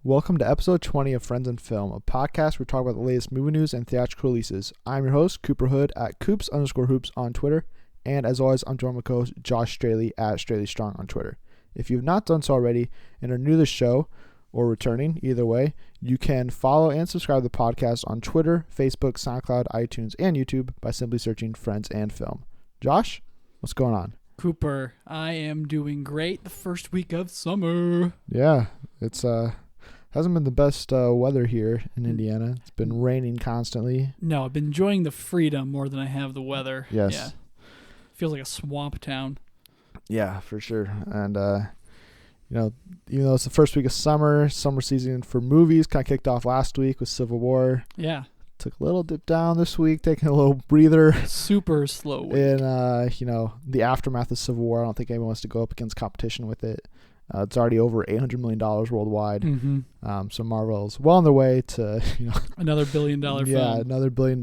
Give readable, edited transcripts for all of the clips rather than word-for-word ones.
Welcome to episode 20 of Friends and Film, a podcast where we talk about the latest movie news and theatrical releases. I'm your host, Cooper Hood, at Coops_Hoops on Twitter, and as always, I'm joined by my co-host, Josh Straley, at StraleyStrong on Twitter. If you've not done so already and are new to the show, or returning, either way, you can follow and subscribe to the podcast on Twitter, Facebook, SoundCloud, iTunes, and YouTube by simply searching Friends and Film. Josh, what's going on? Cooper, I am doing great the first week of summer. Yeah, it's hasn't been the best weather here in Indiana. It's been raining constantly. No, I've been enjoying the freedom more than I have the weather. Yes. Yeah. Feels like a swamp town. Yeah, for sure. And, even though it's the first week of summer season for movies kind of kicked off last week with Civil War. Yeah. Took a little dip down this week, taking a little breather. Super slow week. In, the aftermath of Civil War. I don't think anyone wants to go up against competition with it. It's already over $800 million worldwide. Mm-hmm. So Marvel's well on their way to, another $1 billion film. Yeah, another $1 billion.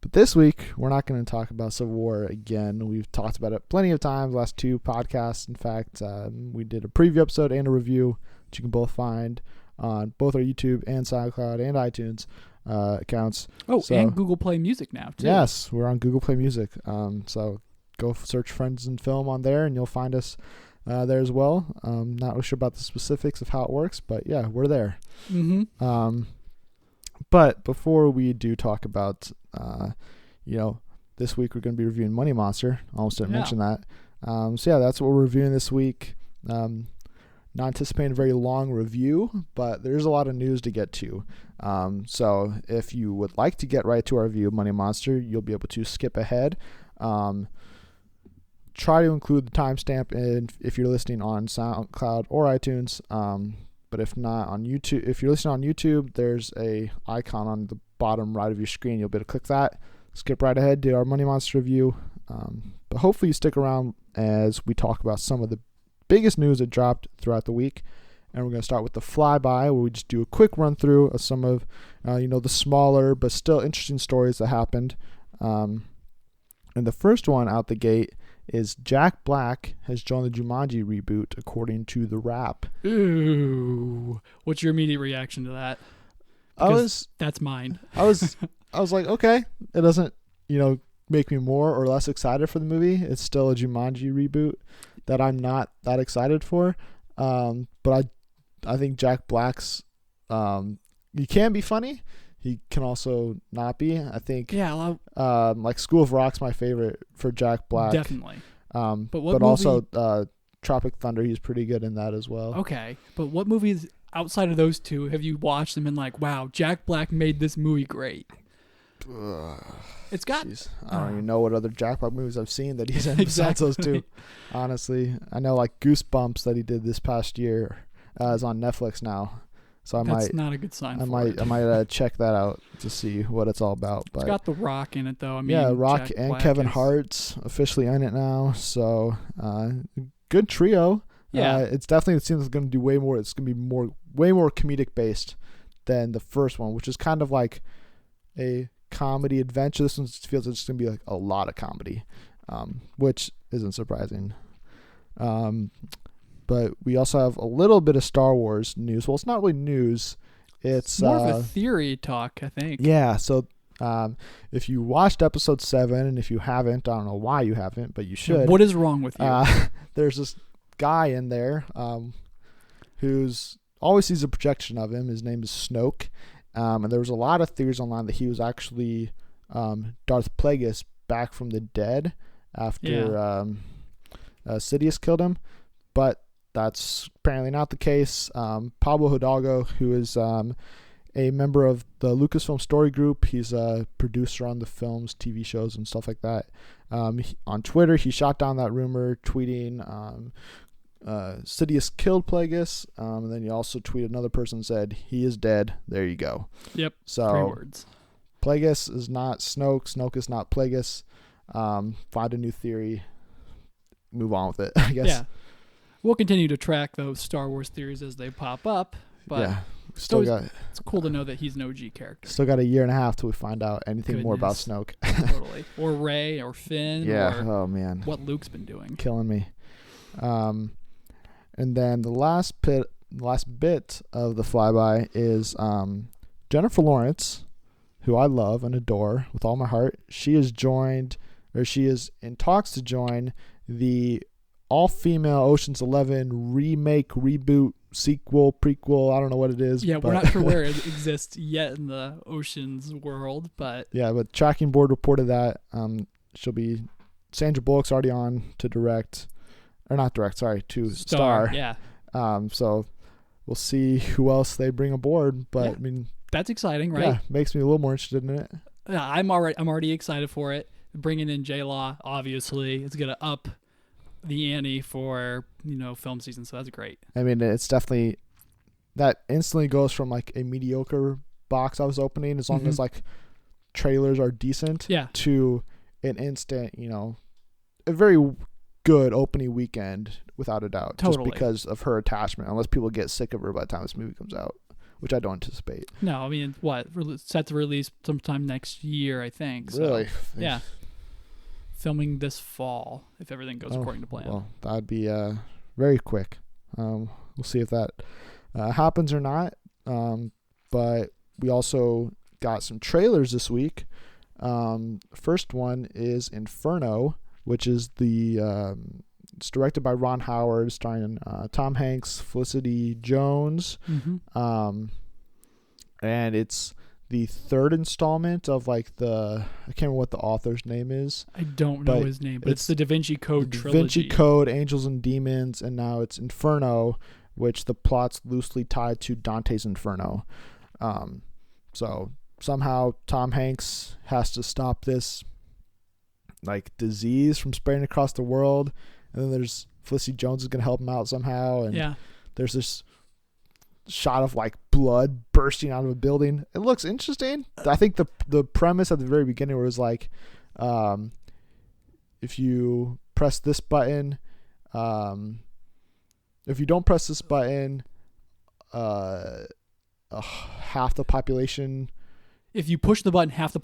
But this week, we're not going to talk about Civil War again. We've talked about it plenty of times, last two podcasts. In fact, we did a preview episode and a review, which you can both find on both our YouTube and SoundCloud and iTunes accounts. Oh, and Google Play Music now, too. Yes, we're on Google Play Music. So go search Friends and Film on there, and you'll find us there as well. Not really sure about the specifics of how it works, but yeah, we're there. Mm-hmm. But before we do talk about, this week we're going to be reviewing Money Monster. I almost didn't mention that. That's what we're reviewing this week. Not anticipating a very long review, but there's a lot of news to get to. So if you would like to get right to our review of Money Monster, you'll be able to skip ahead. Try to include the timestamp in if you're listening on SoundCloud or iTunes. But if not on YouTube, if you're listening on YouTube, there's a icon on the bottom right of your screen. You'll be able to click that, skip right ahead, do our Money Monster review. But hopefully you stick around as we talk about some of the biggest news that dropped throughout the week. And we're going to start with the flyby, where we just do a quick run through of some of, the smaller but still interesting stories that happened. And the first one out the gate is Jack Black has joined the Jumanji reboot, according to The Wrap. Ooh. What's your immediate reaction to that? That's mine. I was like, okay, it doesn't, make me more or less excited for the movie. It's still a Jumanji reboot that I'm not that excited for. But I think Jack Black's, he can be funny. He can also not be. I think. Yeah. Like School of Rock's my favorite for Jack Black. Definitely. But also Tropic Thunder, he's pretty good in that as well. Okay. But what movies outside of those two have you watched and been like, wow, Jack Black made this movie great? It's got. I don't even know what other Jack Black movies I've seen that he's in besides those two. Honestly, I know like Goosebumps that he did this past year is on Netflix now. So That's not a good sign. I might check that out to see what it's all about. But it's got The Rock in it, though. Rock Jack and Black Kevin Hart's officially in it now. So good trio. Yeah, it seems it's going to do way more. It's going to be way more comedic based than the first one, which is kind of like a comedy adventure. This one feels it's going to be like a lot of comedy, which isn't surprising. But we also have a little bit of Star Wars news. Well, it's not really news. It's more of a theory talk, I think. Yeah. So if you watched episode 7, and if you haven't, I don't know why you haven't, but you should. What is wrong with you? There's this guy in there who's always sees a projection of him. His name is Snoke. And there was a lot of theories online that he was actually Darth Plagueis back from the dead after Sidious killed him. But that's apparently not the case. Pablo Hidalgo, who is a member of the Lucasfilm Story Group, he's a producer on the films, TV shows, and stuff like that. On Twitter, he shot down that rumor, tweeting Sidious killed Plagueis, and then he also tweeted another person and said, he is dead. There you go. Yep. So 3 words. Plagueis is not Snoke. Snoke is not Plagueis. Find a new theory. Move on with it, I guess. Yeah. We'll continue to track those Star Wars theories as they pop up, but it's cool to know that he's an OG character. Still got a year and a half till we find out anything more about Snoke. Totally. Or Rey or Finn. Yeah. Or man. what Luke's been doing. Killing me. And then the last bit last bit of the flyby is Jennifer Lawrence, who I love and adore with all my heart. She is in talks to join the all-female Ocean's 11 remake, reboot, sequel, prequel. I don't know what it is. Yeah, we're not sure where it exists yet in the Ocean's world, but yeah, but Tracking Board reported that Sandra Bullock's already on to to star. Yeah. So we'll see who else they bring aboard, but I mean, that's exciting, right? Yeah, makes me a little more interested in it. Yeah, I'm already excited for it. Bringing in J-Law, obviously, it's gonna up the ante for film season, so that's great. I mean, it's definitely that instantly goes from like a mediocre box office opening, as long as like trailers are decent, to an instant, a very good opening weekend without a doubt. Totally. Just because of her attachment, unless people get sick of her by the time this movie comes out, which I don't anticipate. No, I mean, set to release sometime next year, I think. So, really? Yeah. Filming this fall, if everything goes according to plan. Well, that'd be very quick. We'll see if that happens or not. But we also got some trailers this week. First one is Inferno, which is it's directed by Ron Howard, starring Tom Hanks, Felicity Jones, and it's the third installment of I can't remember what the author's name is. I don't know his name, but it's the Da Vinci Code trilogy. Da Vinci Code, Angels and Demons, and now it's Inferno, which the plot's loosely tied to Dante's Inferno. So somehow Tom Hanks has to stop this disease from spreading across the world, and then there's Felicity Jones is gonna help him out somehow, and there's this shot of blood bursting out of a building. It looks interesting. I think the premise at the very beginning was if you press this button, if you don't press this button, half the population. If you push the button, half the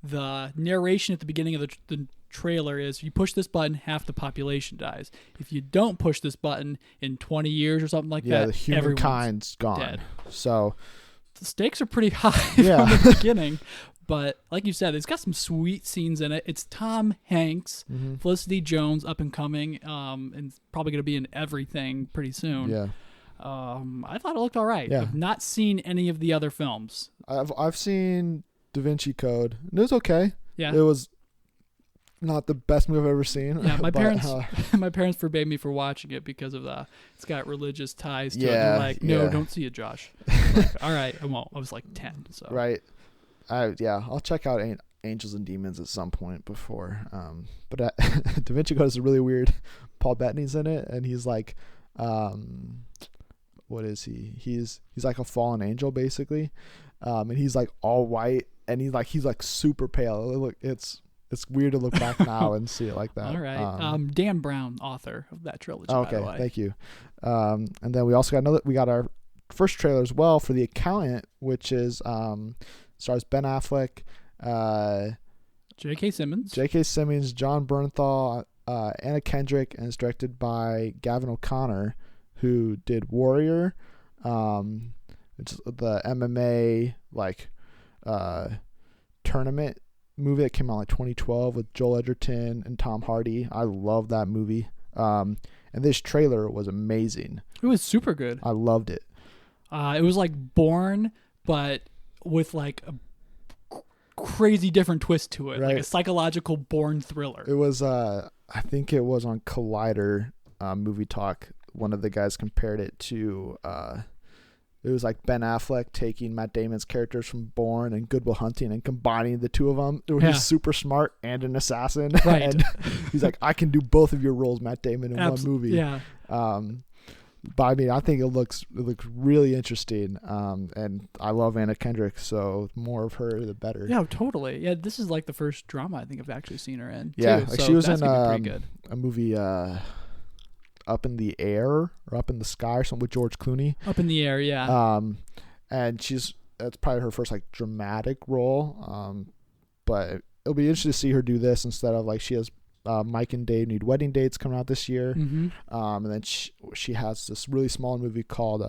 the narration at the beginning of the trailer is, if you push this button, half the population dies. If you don't push this button in 20 years or something like that, the humankind's gone. Dead. So the stakes are pretty high from the beginning. But like you said, it's got some sweet scenes in it. It's Tom Hanks, Felicity Jones, up and coming, and probably going to be in everything pretty soon. Yeah. I thought it looked all right. Yeah. I've not seen any of the other films. I've seen Da Vinci Code, and it was okay. Yeah. It was not the best movie I've ever seen. Yeah, my parents forbade me for watching it because of it's got religious ties to it. They're like, no, don't see it, Josh. All right, I won't. I was 10. So right. I'll check out Angels and Demons at some point before. But Da Vinci Code is really weird. Paul Bettany's in it, and he's what is he? He's like a fallen angel basically, and he's all white, and he's super pale. It's weird to look back now and see it like that. All right. Dan Brown, author of that trilogy. Okay, by the way. Thank you. And then we also got our first trailer as well for The Accountant, which is stars Ben Affleck, J.K. Simmons, John Bernthal, Anna Kendrick, and it's directed by Gavin O'Connor, who did Warrior, which is the MMA tournament movie that came out 2012 with Joel Edgerton and Tom Hardy. I love that movie. And this trailer was amazing. It was super good. I loved it. It was Bourne, but with a crazy different twist to it, right. Like a psychological Bourne thriller. It was I think it was on Collider Movie Talk. One of the guys compared it to it was Ben Affleck taking Matt Damon's characters from Bourne and Good Will Hunting and combining the two of them. He's super smart and an assassin. Right. And he's I can do both of your roles, Matt Damon, in one movie. Yeah. But I mean, I think it looks really interesting. And I love Anna Kendrick, so more of her, the better. Yeah, totally. Yeah, this is the first drama I think I've actually seen her in. Yeah, too, so she was in pretty good. a movie Up in the Air or Up in the Sky or something with George Clooney. Up in the Air, yeah. And that's probably her first dramatic role. But it'll be interesting to see her do this instead of she has Mike and Dave Need Wedding Dates coming out this year. Mm-hmm. And then she has this really small movie called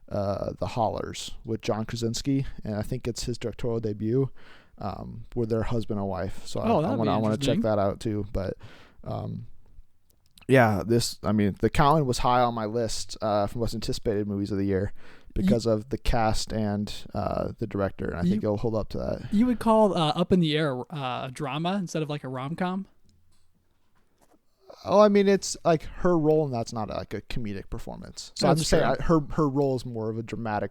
The Hollers with John Krasinski, and I think it's his directorial debut, where they're husband and wife. So I want to check that out too. But the Count was high on my list for most anticipated movies of the year because of the cast and the director, and I think it'll hold up to that. You would call Up in the Air a drama instead of like a rom-com? Oh, I mean, it's like her role, and that's not like a comedic performance. So I'm just saying her role is more of a dramatic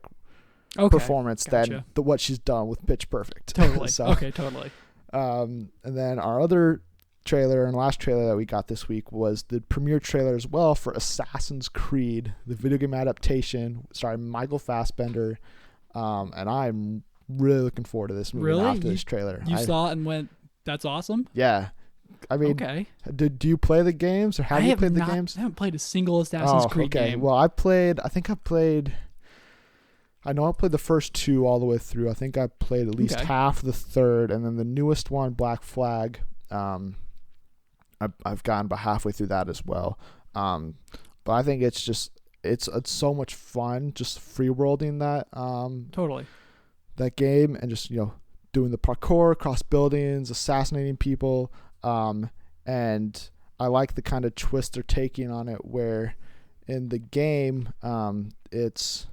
performance than what she's done with Pitch Perfect. Totally. So, Totally. And then our other trailer and last trailer that we got this week was the premiere trailer as well for Assassin's Creed, the video game adaptation, starring Michael Fassbender. And I'm really looking forward to this movie after this trailer. You saw it and went, that's awesome? Yeah. I mean, do you play the games, or have you played the games? I haven't played a single Assassin's Creed game. Well, I played the first two all the way through. I think I played at least half the third, and then the newest one, Black Flag, I've gotten about halfway through that as well. But I think it's so much fun just free worlding that that game, and just doing the parkour across buildings, assassinating people. And I like the kind of twist they're taking on it, where in the game, it's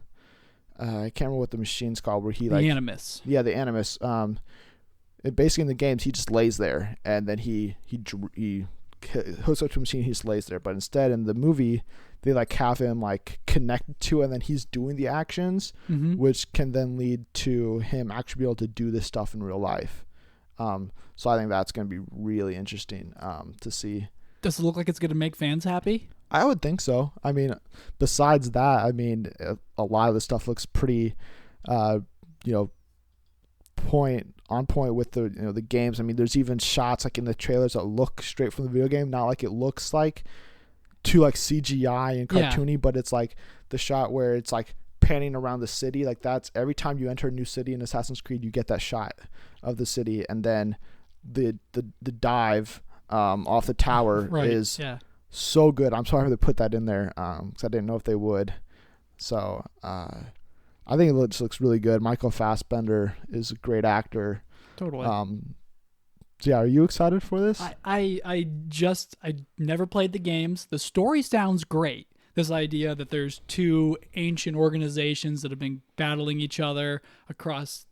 I can't remember what the machine's called, where the Animus. Yeah, the Animus. Basically in the games, he just lays there, and then he hooks up to a machine. He just lays there. But instead, in the movie, they like have him like connected to it, and then he's doing the actions, which can then lead to him actually be able to do this stuff in real life. So I think that's going to be really interesting to see. Does it look like it's going to make fans happy? I would think so. I mean, besides that, a lot of the stuff looks pretty, point with the games. I mean, there's even shots like in the trailers that look straight from the video game, not like it looks like too like CGI and cartoony, but it's like the shot where it's like panning around the city. Like that's every time you enter a new city in Assassin's Creed, you get that shot of the city, and then the dive off the tower is so good. I'm sorry they put that in there because I didn't know if they would. So I think it looks really good. Michael Fassbender is a great actor. Totally. So yeah, are you excited for this? I never played the games. The story sounds great. This idea that there's two ancient organizations that have been battling each other across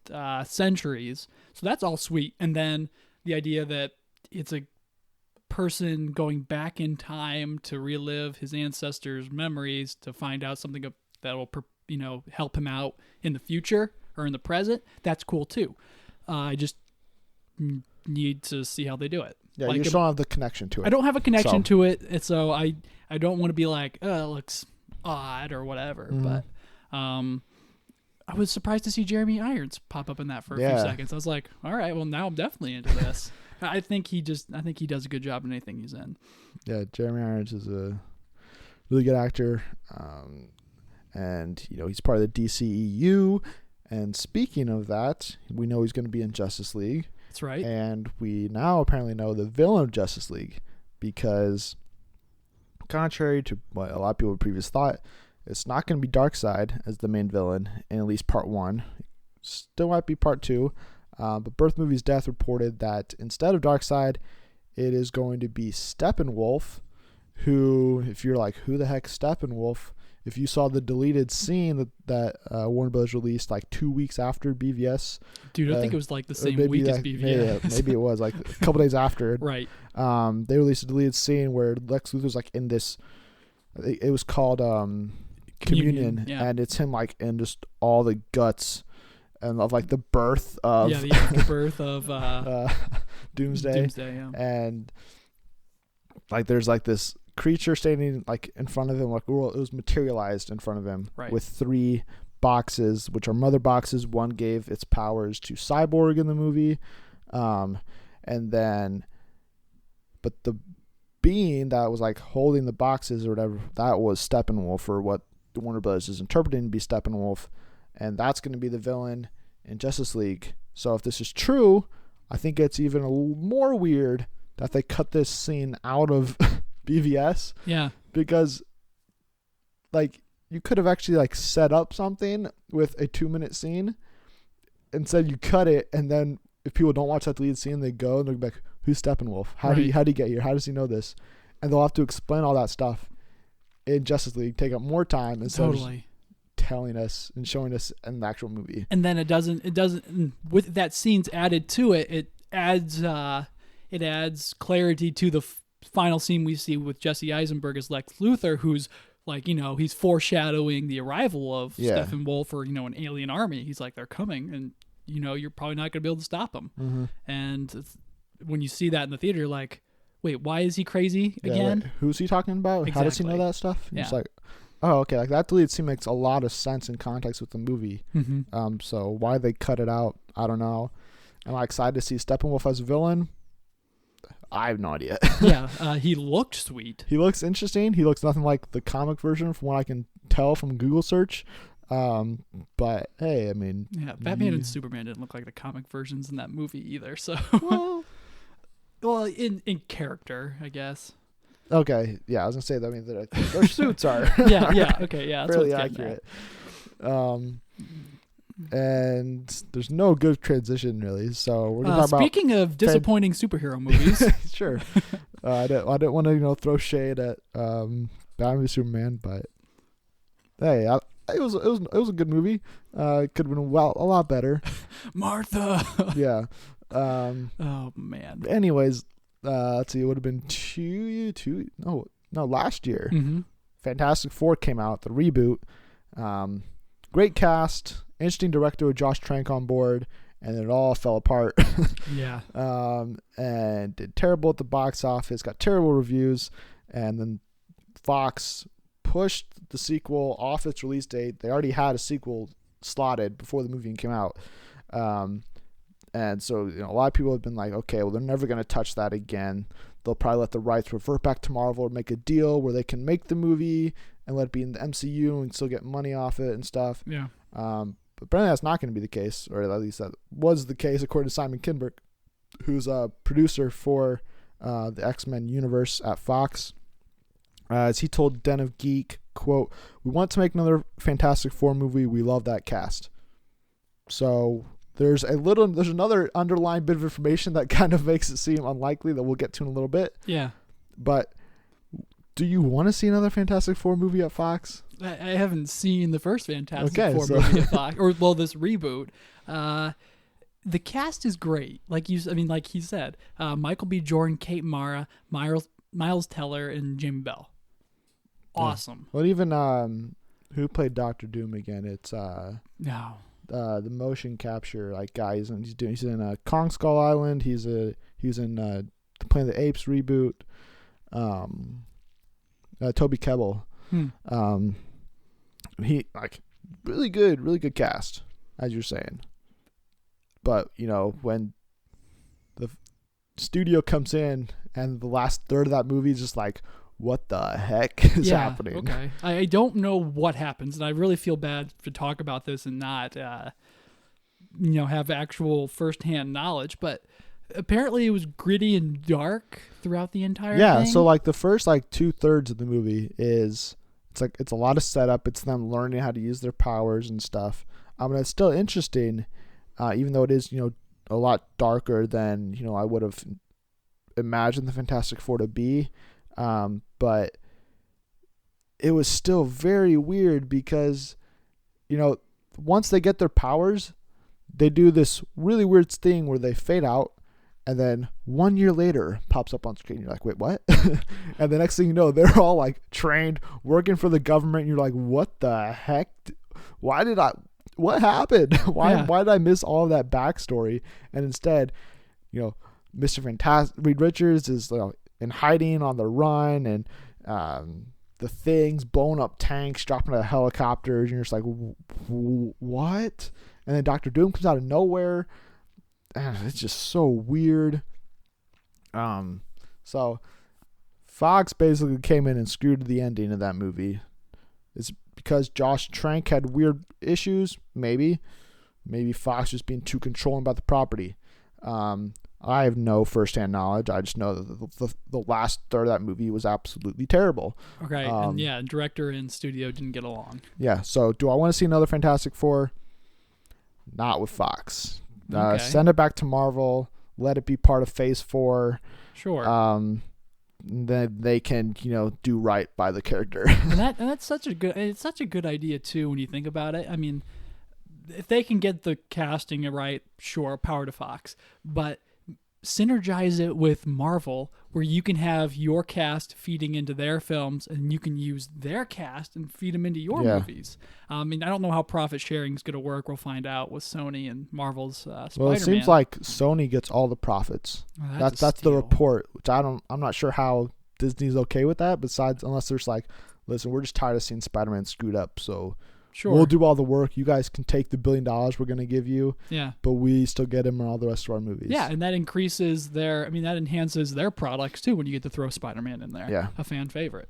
centuries. So that's all sweet. And then the idea that it's a person going back in time to relive his ancestors' memories to find out something that will help him out in the future or in the present. That's cool too. I just need to see how they do it. Yeah, you just don't have the connection to it. I don't have a connection to it, and so I don't want to be like, oh, it looks odd or whatever. But I was surprised to see Jeremy Irons pop up in that for a few seconds. I was like, all right, well now I'm definitely into this. I think he does a good job in anything he's in. Yeah, Jeremy Irons is a really good actor, and he's part of the DCEU. And speaking of that, we know he's going to be in Justice League. That's right. And we now apparently know the villain of Justice League, because contrary to what a lot of people previously thought, it's not going to be Darkseid as the main villain in at least part 1. Still might be part 2. But Birth Movies Death reported that instead of Darkseid, it is going to be Steppenwolf, who, if you're like, who the heck Steppenwolf? If you saw the deleted scene that Warner Bros. Released like 2 weeks after BVS. Dude, I think it was like the same week as BVS. Maybe it was like a couple days after. Right. They released a deleted scene where Lex Luthor's like in this, it was called Communion. Yeah. And it's him like in just all the guts and of like the birth of the birth of Doomsday, and like there's like this creature standing like in front of him, like it was materialized in front of him, with 3 boxes, which are mother boxes. One gave its powers to Cyborg in the movie, and then but the being that was like holding the boxes or whatever, that was Steppenwolf, or what the Warner Bros. Is interpreting to be Steppenwolf. And that's going to be the villain in Justice League. So if this is true, I think it's even a little more weird that they cut this scene out of BVS. Yeah. Because, like, you could have actually, like, set up something with a 2-minute scene. Instead, you cut it, and then if people don't watch that deleted scene, they go and they're like, who's Steppenwolf? How did he get here? How does he know this? And they'll have to explain all that stuff in Justice League, take up more time instead of just telling us and showing us in the actual movie. And then it doesn't with that scene's added to it, it adds clarity to the final scene we see with Jesse Eisenberg as Lex Luthor, who's like, he's foreshadowing the arrival of Steppenwolf or, an alien army. He's like, they're coming, and you're probably not going to be able to stop them. Mm-hmm. And when you see that in the theater, you're like, wait, why is he crazy again? Wait, who's he talking about? Exactly. How does he know that stuff? Yeah. It's like, oh, okay. Like, that deleted scene makes a lot of sense in context with the movie. Mm-hmm. So why they cut it out, I don't know. Am I excited to see Steppenwolf as a villain? I have no idea. Yeah, he looked sweet. He looks interesting. He looks nothing like the comic version from what I can tell from Google search. But hey, I mean, yeah, Batman and Superman didn't look like the comic versions in that movie either. So, well, in character, I guess. Okay, yeah, I was gonna say that. I mean, their suits are yeah, okay, yeah, that's fairly accurate. And there's no good transition really. So we're gonna talk about. Speaking of disappointing superhero movies, sure. I didn't want to throw shade at Batman v Superman, but hey, it was a good movie. It could have been a lot better. Martha. Yeah. Oh man. Anyways, let's see. It would have been last year. Mm-hmm. Fantastic Four came out, the reboot. Great cast, interesting director with Josh Trank on board, and it all fell apart. Yeah. And did terrible at the box office, got terrible reviews, and then Fox pushed the sequel off its release date. They already had a sequel slotted before the movie came out. And so, a lot of people have been like, okay, well, they're never going to touch that again. They'll probably let the rights revert back to Marvel or make a deal where they can make the movie and let it be in the MCU and still get money off it and stuff. Yeah. But apparently that's not going to be the case, or at least that was the case according to Simon Kinberg, who's a producer for the X-Men universe at Fox. As he told Den of Geek, quote, "We want to make another Fantastic Four movie. We love that cast." So there's another underlying bit of information that kind of makes it seem unlikely that we'll get to in a little bit. Yeah. But do you want to see another Fantastic Four movie at Fox? I haven't seen the first Fantastic Four movie at Fox, or this reboot. The cast is great, like he said, Michael B. Jordan, Kate Mara, Miles Teller, and Jim Bell. Awesome. Well, even who played Doctor Doom again? It's no. The motion capture guy. He's in Kong Skull Island. He's in Planet of the Apes reboot. Toby Kebbell. He really good cast, as you're saying. But when the studio comes in and the last third of that movie is just like, what the heck is happening? Okay. I don't know what happens, and I really feel bad to talk about this and not have actual firsthand knowledge, but apparently it was gritty and dark throughout the entire thing. Yeah, so the first 2/3 of the movie is it's a lot of setup. It's them learning how to use their powers and stuff. And it's still interesting, even though it is a lot darker than I would have imagined the Fantastic Four to be. But it was still very weird because, once they get their powers, they do this really weird thing where they fade out, and then 1 year later pops up on screen. You're like, wait, what? And the next thing you know, they're all trained, working for the government. And you're like, what the heck? What happened? Why did I miss all of that backstory? And instead, Mr. Fantastic, Reed Richards is in hiding on the run, and the Thing's blowing up tanks, dropping out of helicopters, and you're just like, what? And then Doctor Doom comes out of nowhere, and it's just so weird. So Fox basically came in and screwed the ending of that movie. It's because Josh Trank had weird issues, maybe Fox just being too controlling about the property. I have no firsthand knowledge. I just know that the last third of that movie was absolutely terrible. Okay, and director and studio didn't get along. Yeah, so do I want to see another Fantastic Four? Not with Fox. Okay. Send it back to Marvel. Let it be part of Phase 4. Sure. Then they can, do right by the character. and that's such a good idea too when you think about it. I mean, if they can get the casting right, sure, power to Fox, but synergize it with Marvel, where you can have your cast feeding into their films, and you can use their cast and feed them into your movies. I mean, I don't know how profit sharing is going to work. We'll find out with Sony and Marvel's Spider-Man. Well, it seems like Sony gets all the profits. Well, that's the report, which I'm not sure how Disney's okay with that. Besides, unless there's like, listen, we're just tired of seeing Spider-Man screwed up, so. Sure. We'll do all the work. You guys can take the $1 billion we're going to give you. Yeah. But we still get him in all the rest of our movies. Yeah, and that that enhances their products too when you get to throw Spider-Man in there. Yeah. A fan favorite.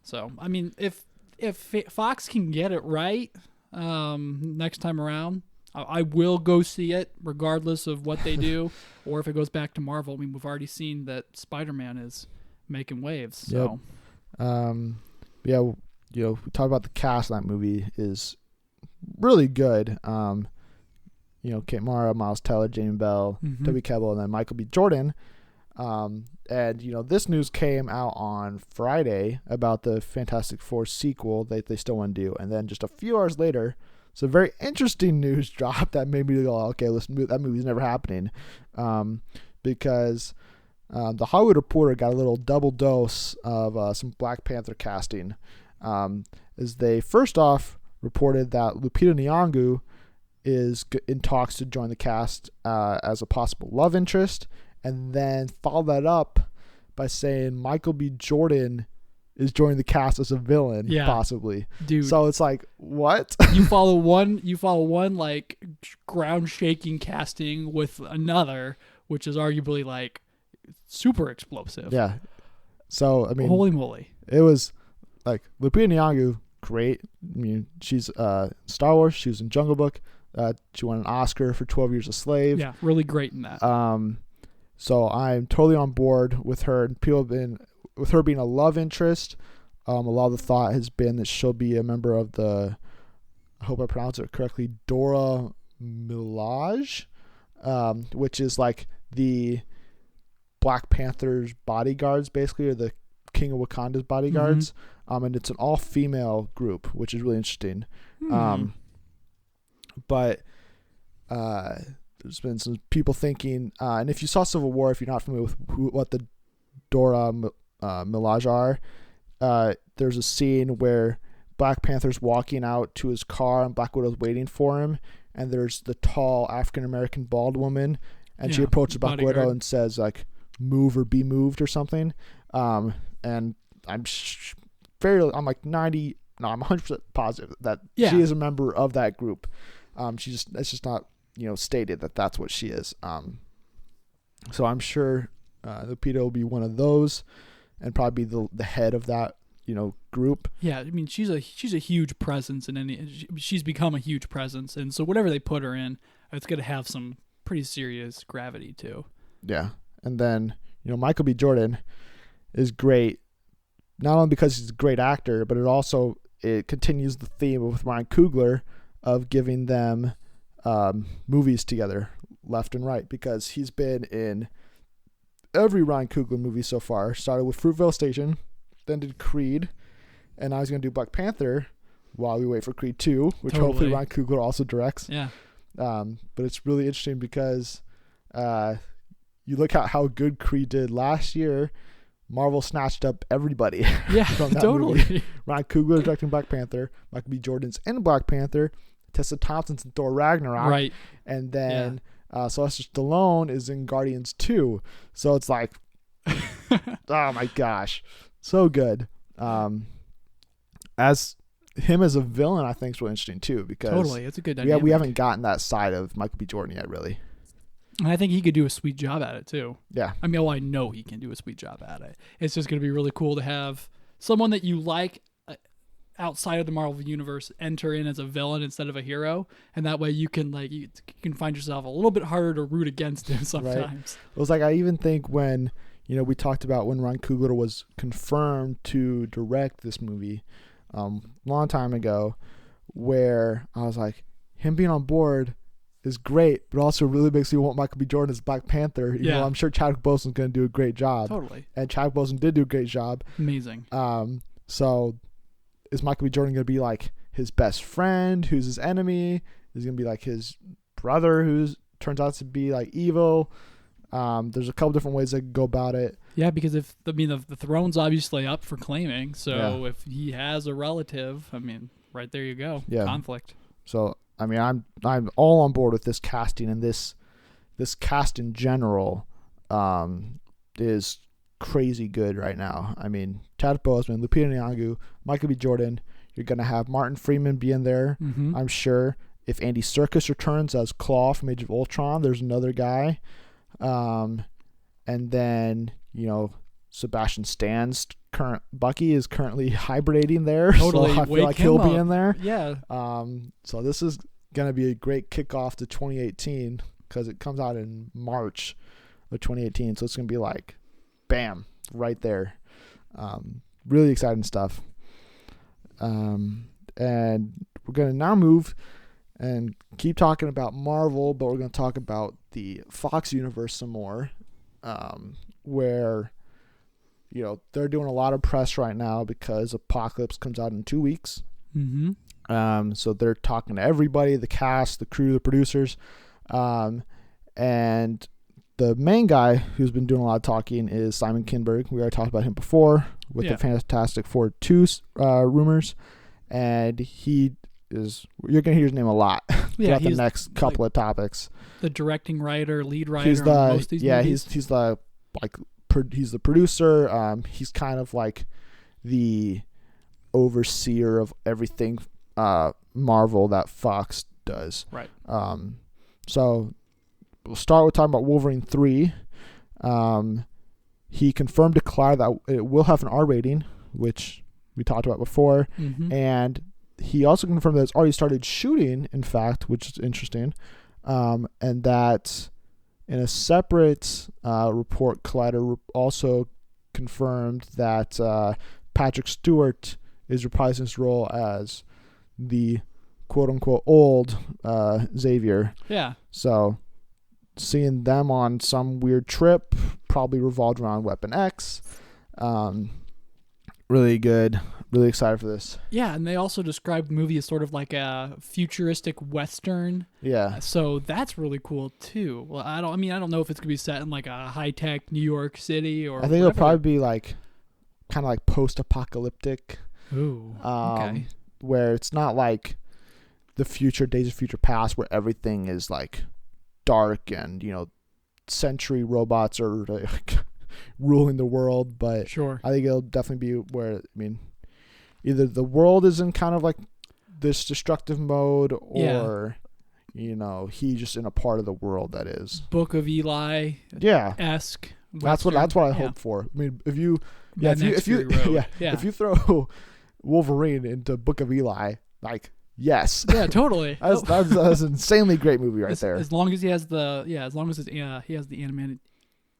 So, I mean, if Fox can get it right next time around, I will go see it regardless of what they do. Or if it goes back to Marvel. I mean, we've already seen that Spider-Man is making waves. So. Yep. We talk about the cast of that movie is really good. Kate Mara, Miles Teller, Jamie Bell, Toby Kebbell, and then Michael B. Jordan. And this news came out on Friday about the Fantastic Four sequel that they still want to do. And then just a few hours later, some very interesting news dropped that made me go, okay, listen, that movie's never happening. Because the Hollywood Reporter got a little double dose of some Black Panther casting. As they first off reported that Lupita Nyong'o is in talks to join the cast as a possible love interest, and then followed that up by saying Michael B. Jordan is joining the cast as a villain, possibly. Dude. So it's like, what? you follow one like ground shaking casting with another, which is arguably like super explosive. Yeah. So I mean, holy moly, it was. Like, Lupita Nyong'o, great. I mean, she's Star Wars. She was in Jungle Book. She won an Oscar for 12 Years a Slave. Yeah, really great in that. So I'm totally on board with her. And people have been, with her being a love interest, a lot of the thought has been that she'll be a member of the, I hope I pronounce it correctly, Dora Milaje, which is like the Black Panther's bodyguards, basically, or the King of Wakanda's bodyguards. And it's an all-female group, which is really interesting. But there's been some people thinking, and if you saw Civil War, if you're not familiar with what the Dora Milaje are, there's a scene where Black Panther's walking out to his car and Black Widow's waiting for him, and there's the tall African-American bald woman, and she approaches Black Widow and says, like, move or be moved or something. And I'm like 100% positive that she is a member of that group. It's just not, stated that that's what she is. So I'm sure Lupita will be one of those and probably be the head of that, group. Yeah. I mean, she's a huge presence she's become a huge presence. And so whatever they put her in, it's going to have some pretty serious gravity too. Yeah. And then, Michael B. Jordan is great. Not only because he's a great actor, but it continues the theme with Ryan Coogler of giving them movies together, left and right, because he's been in every Ryan Coogler movie so far. Started with Fruitvale Station, then did Creed, and now he's going to do Black Panther while we wait for Creed 2, which hopefully Ryan Coogler also directs. Yeah. But it's really interesting because you look at how good Creed did last year. Marvel snatched up everybody. Yeah, from that totally. Movie. Ryan Coogler directing Black Panther, Michael B. Jordan's in Black Panther, Tessa Thompson's in Thor Ragnarok, right? And then Sylvester Stallone is in Guardians 2. So it's like, oh my gosh, so good. As him as a villain, I think is really interesting too, because totally, it's a good dynamic. Yeah, we haven't gotten that side of Michael B. Jordan yet, really. And I think he could do a sweet job at it too. Yeah. I mean, I know he can do a sweet job at it. It's just going to be really cool to have someone that you like outside of the Marvel universe enter in as a villain instead of a hero, and that way you can you can find yourself a little bit harder to root against him sometimes. Right. It was like, I even think when we talked about when Ryan Coogler was confirmed to direct this movie long time ago, where I was like, him being on board is great, but also really makes me want Michael B. Jordan as Black Panther. You know, I'm sure Chadwick Boseman's going to do a great job. Totally. And Chadwick Boseman did do a great job. Amazing. So is Michael B. Jordan going to be like his best friend, who's his enemy? Is he going to be like his brother, who turns out to be like evil? There's a couple different ways they could go about it. Yeah, because the throne's obviously up for claiming. So if he has a relative, right there you go. Yeah. Conflict. So I'm all on board with this casting, and this cast in general is crazy good right now. I mean, Chadwick Boseman, Lupita Nyong'o, Michael B. Jordan. You're gonna have Martin Freeman be in there. Mm-hmm. I'm sure. If Andy Serkis returns as Claw from Age of Ultron, there's another guy. And then Sebastian Stan's current Bucky is currently hibernating there. Totally. So I feel like he'll be in there. Yeah. So this is going to be a great kickoff to 2018 because it comes out in March of 2018. So it's going to be like, bam, right there. Really exciting stuff. And we're going to now move and keep talking about Marvel, but we're going to talk about the Fox universe some more, where they're doing a lot of press right now because Apocalypse comes out in 2 weeks. Mm-hmm. So they're talking to everybody, the cast, the crew, the producers, and the main guy who's been doing a lot of talking is Simon Kinberg. We already talked about him before with the Fantastic Four 2 rumors, and you're gonna hear his name a lot throughout the next couple of topics. The directing writer, lead writer on most of these movies. he's the producer. He's kind of like the overseer of everything Marvel that Fox does. Right. So we'll start with talking about Wolverine 3. He confirmed to Claire that it will have an R rating, which we talked about before, and he also confirmed that it's already started shooting, in fact, which is interesting, and that in a separate report, Collider also confirmed that Patrick Stewart is reprising his role as the quote-unquote old Xavier. Yeah. So seeing them on some weird trip, probably revolved around Weapon X. Really good. Really excited for this. Yeah, and they also described the movie as sort of like a futuristic Western. Yeah. So that's really cool too. Well, I don't know if it's gonna be set in like a high tech New York City or. I think it'll probably be like, kind of like post-apocalyptic. Ooh. Okay. Where it's not like the future, Days of Future Past, where everything is like dark and century robots are like ruling the world. But sure, I think it'll definitely be where either the world is in kind of like this destructive mode, or he's just in a part of the world that is Book of Eli esque. That's what I hope for. I mean, if you throw Wolverine into Book of Eli, like, yes, yeah, totally. that's an insanely great movie right there. As long as he has he has the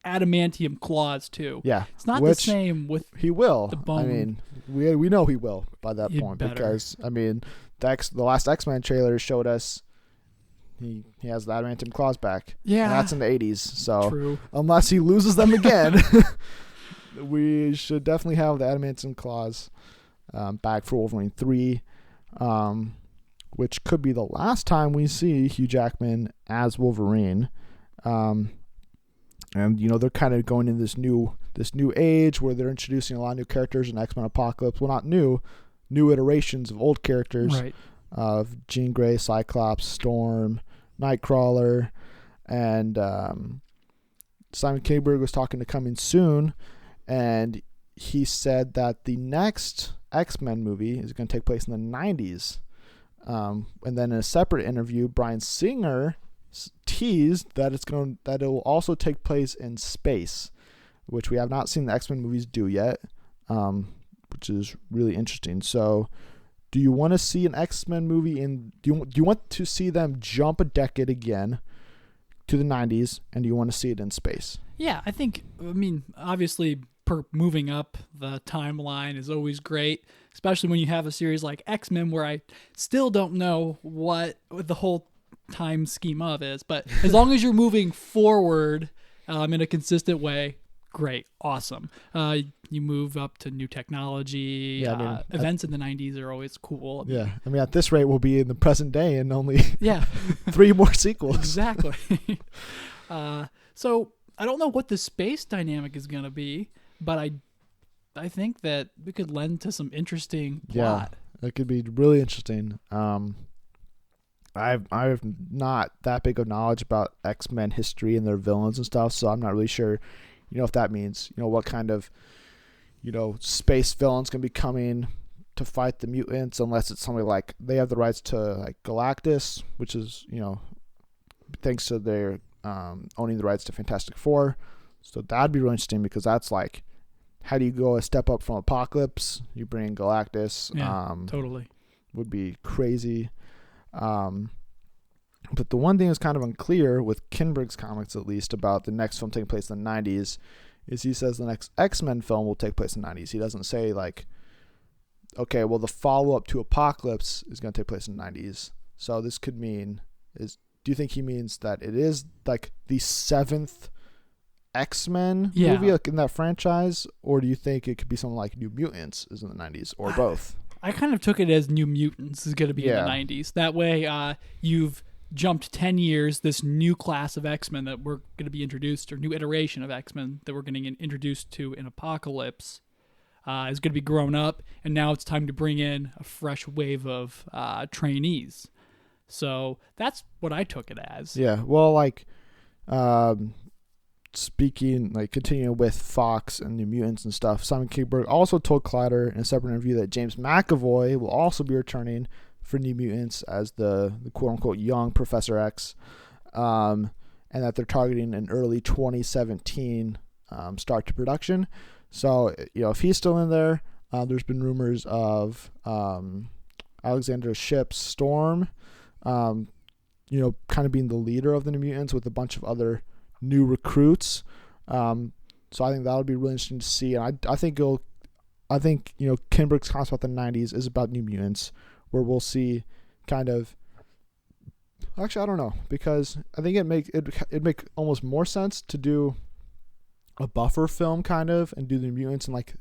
adamantium claws too. Yeah, it's not the same with he will. The bone. I mean, we know he will by that point because the last X-Men trailer showed us he has the adamantium claws back. Yeah, and that's in the 80s. So true. Unless he loses them again, we should definitely have the adamantium claws back for Wolverine 3, which could be the last time we see Hugh Jackman as Wolverine. And they're kind of going in this new age where they're introducing a lot of new characters in X-Men Apocalypse. Well, not new iterations of old characters, right? Of Jean Grey, Cyclops, Storm, Nightcrawler, and Simon Kinberg was talking to Coming Soon, and he said that the next X-Men movie is going to take place in the 90s. And then in a separate interview, Bryan Singer teased that it will also take place in space, which we have not seen the X-Men movies do yet, which is really interesting. So do you want to see an X-Men movie do you want to see them jump a decade again to the 90s, and do you want to see it in space? Yeah, I mean, obviously moving up the timeline is always great, especially when you have a series like X-Men where I still don't know what the whole time scheme of is, but as long as you're moving forward in a consistent way, great, awesome. You move up to new technology. Yeah, events in the 90s are always cool. Yeah, I mean, at this rate, we'll be in the present day and only 3 more sequels. Exactly. So I don't know what the space dynamic is going to be, but I think that we could lend to some interesting plot. Yeah, it could be really interesting. I've not that big of knowledge about X-Men history and their villains and stuff, so I'm not really sure, if that means, what kind of, space villains can be coming to fight the mutants, unless it's something like they have the rights to like Galactus, which is, thanks to their owning the rights to Fantastic Four. So that'd be really interesting, because that's like, how do you go a step up from Apocalypse? You bring Galactus. Yeah, totally. Would be crazy. But the one thing that's kind of unclear with Kinberg's comics, at least, about the next film taking place in the 90s, is he says the next X-Men film will take place in the 90s. He doesn't say, like, okay, well, the follow-up to Apocalypse is going to take place in the 90s. So this could mean, do you think he means that it is, like, the 7th X-Men movie, like, in that franchise? Or do you think it could be something like New Mutants is in the 90s, or both? I kind of took it as New Mutants is going to be in the 90s. That way, you've jumped 10 years, this new class of X-Men that we're going to be introduced, or new iteration of X-Men that we're going to get introduced to in Apocalypse, is going to be grown up, and now it's time to bring in a fresh wave of trainees. So that's what I took it as. Yeah, well, like, continuing with Fox and New Mutants and stuff, Simon Kinberg also told Collider in a separate interview that James McAvoy will also be returning for New Mutants as the quote-unquote young Professor X, and that they're targeting an early 2017 start to production. So, if he's still in there, there's been rumors of Alexander Shipp's Storm, kind of being the leader of the New Mutants with a bunch of other new recruits. So I think that'll be really interesting to see. And I think Kinberg's comics about the 90s is about New Mutants, where we'll see kind of, actually, I don't know, because I think it'd make almost more sense to do a buffer film kind of, and do the Mutants in like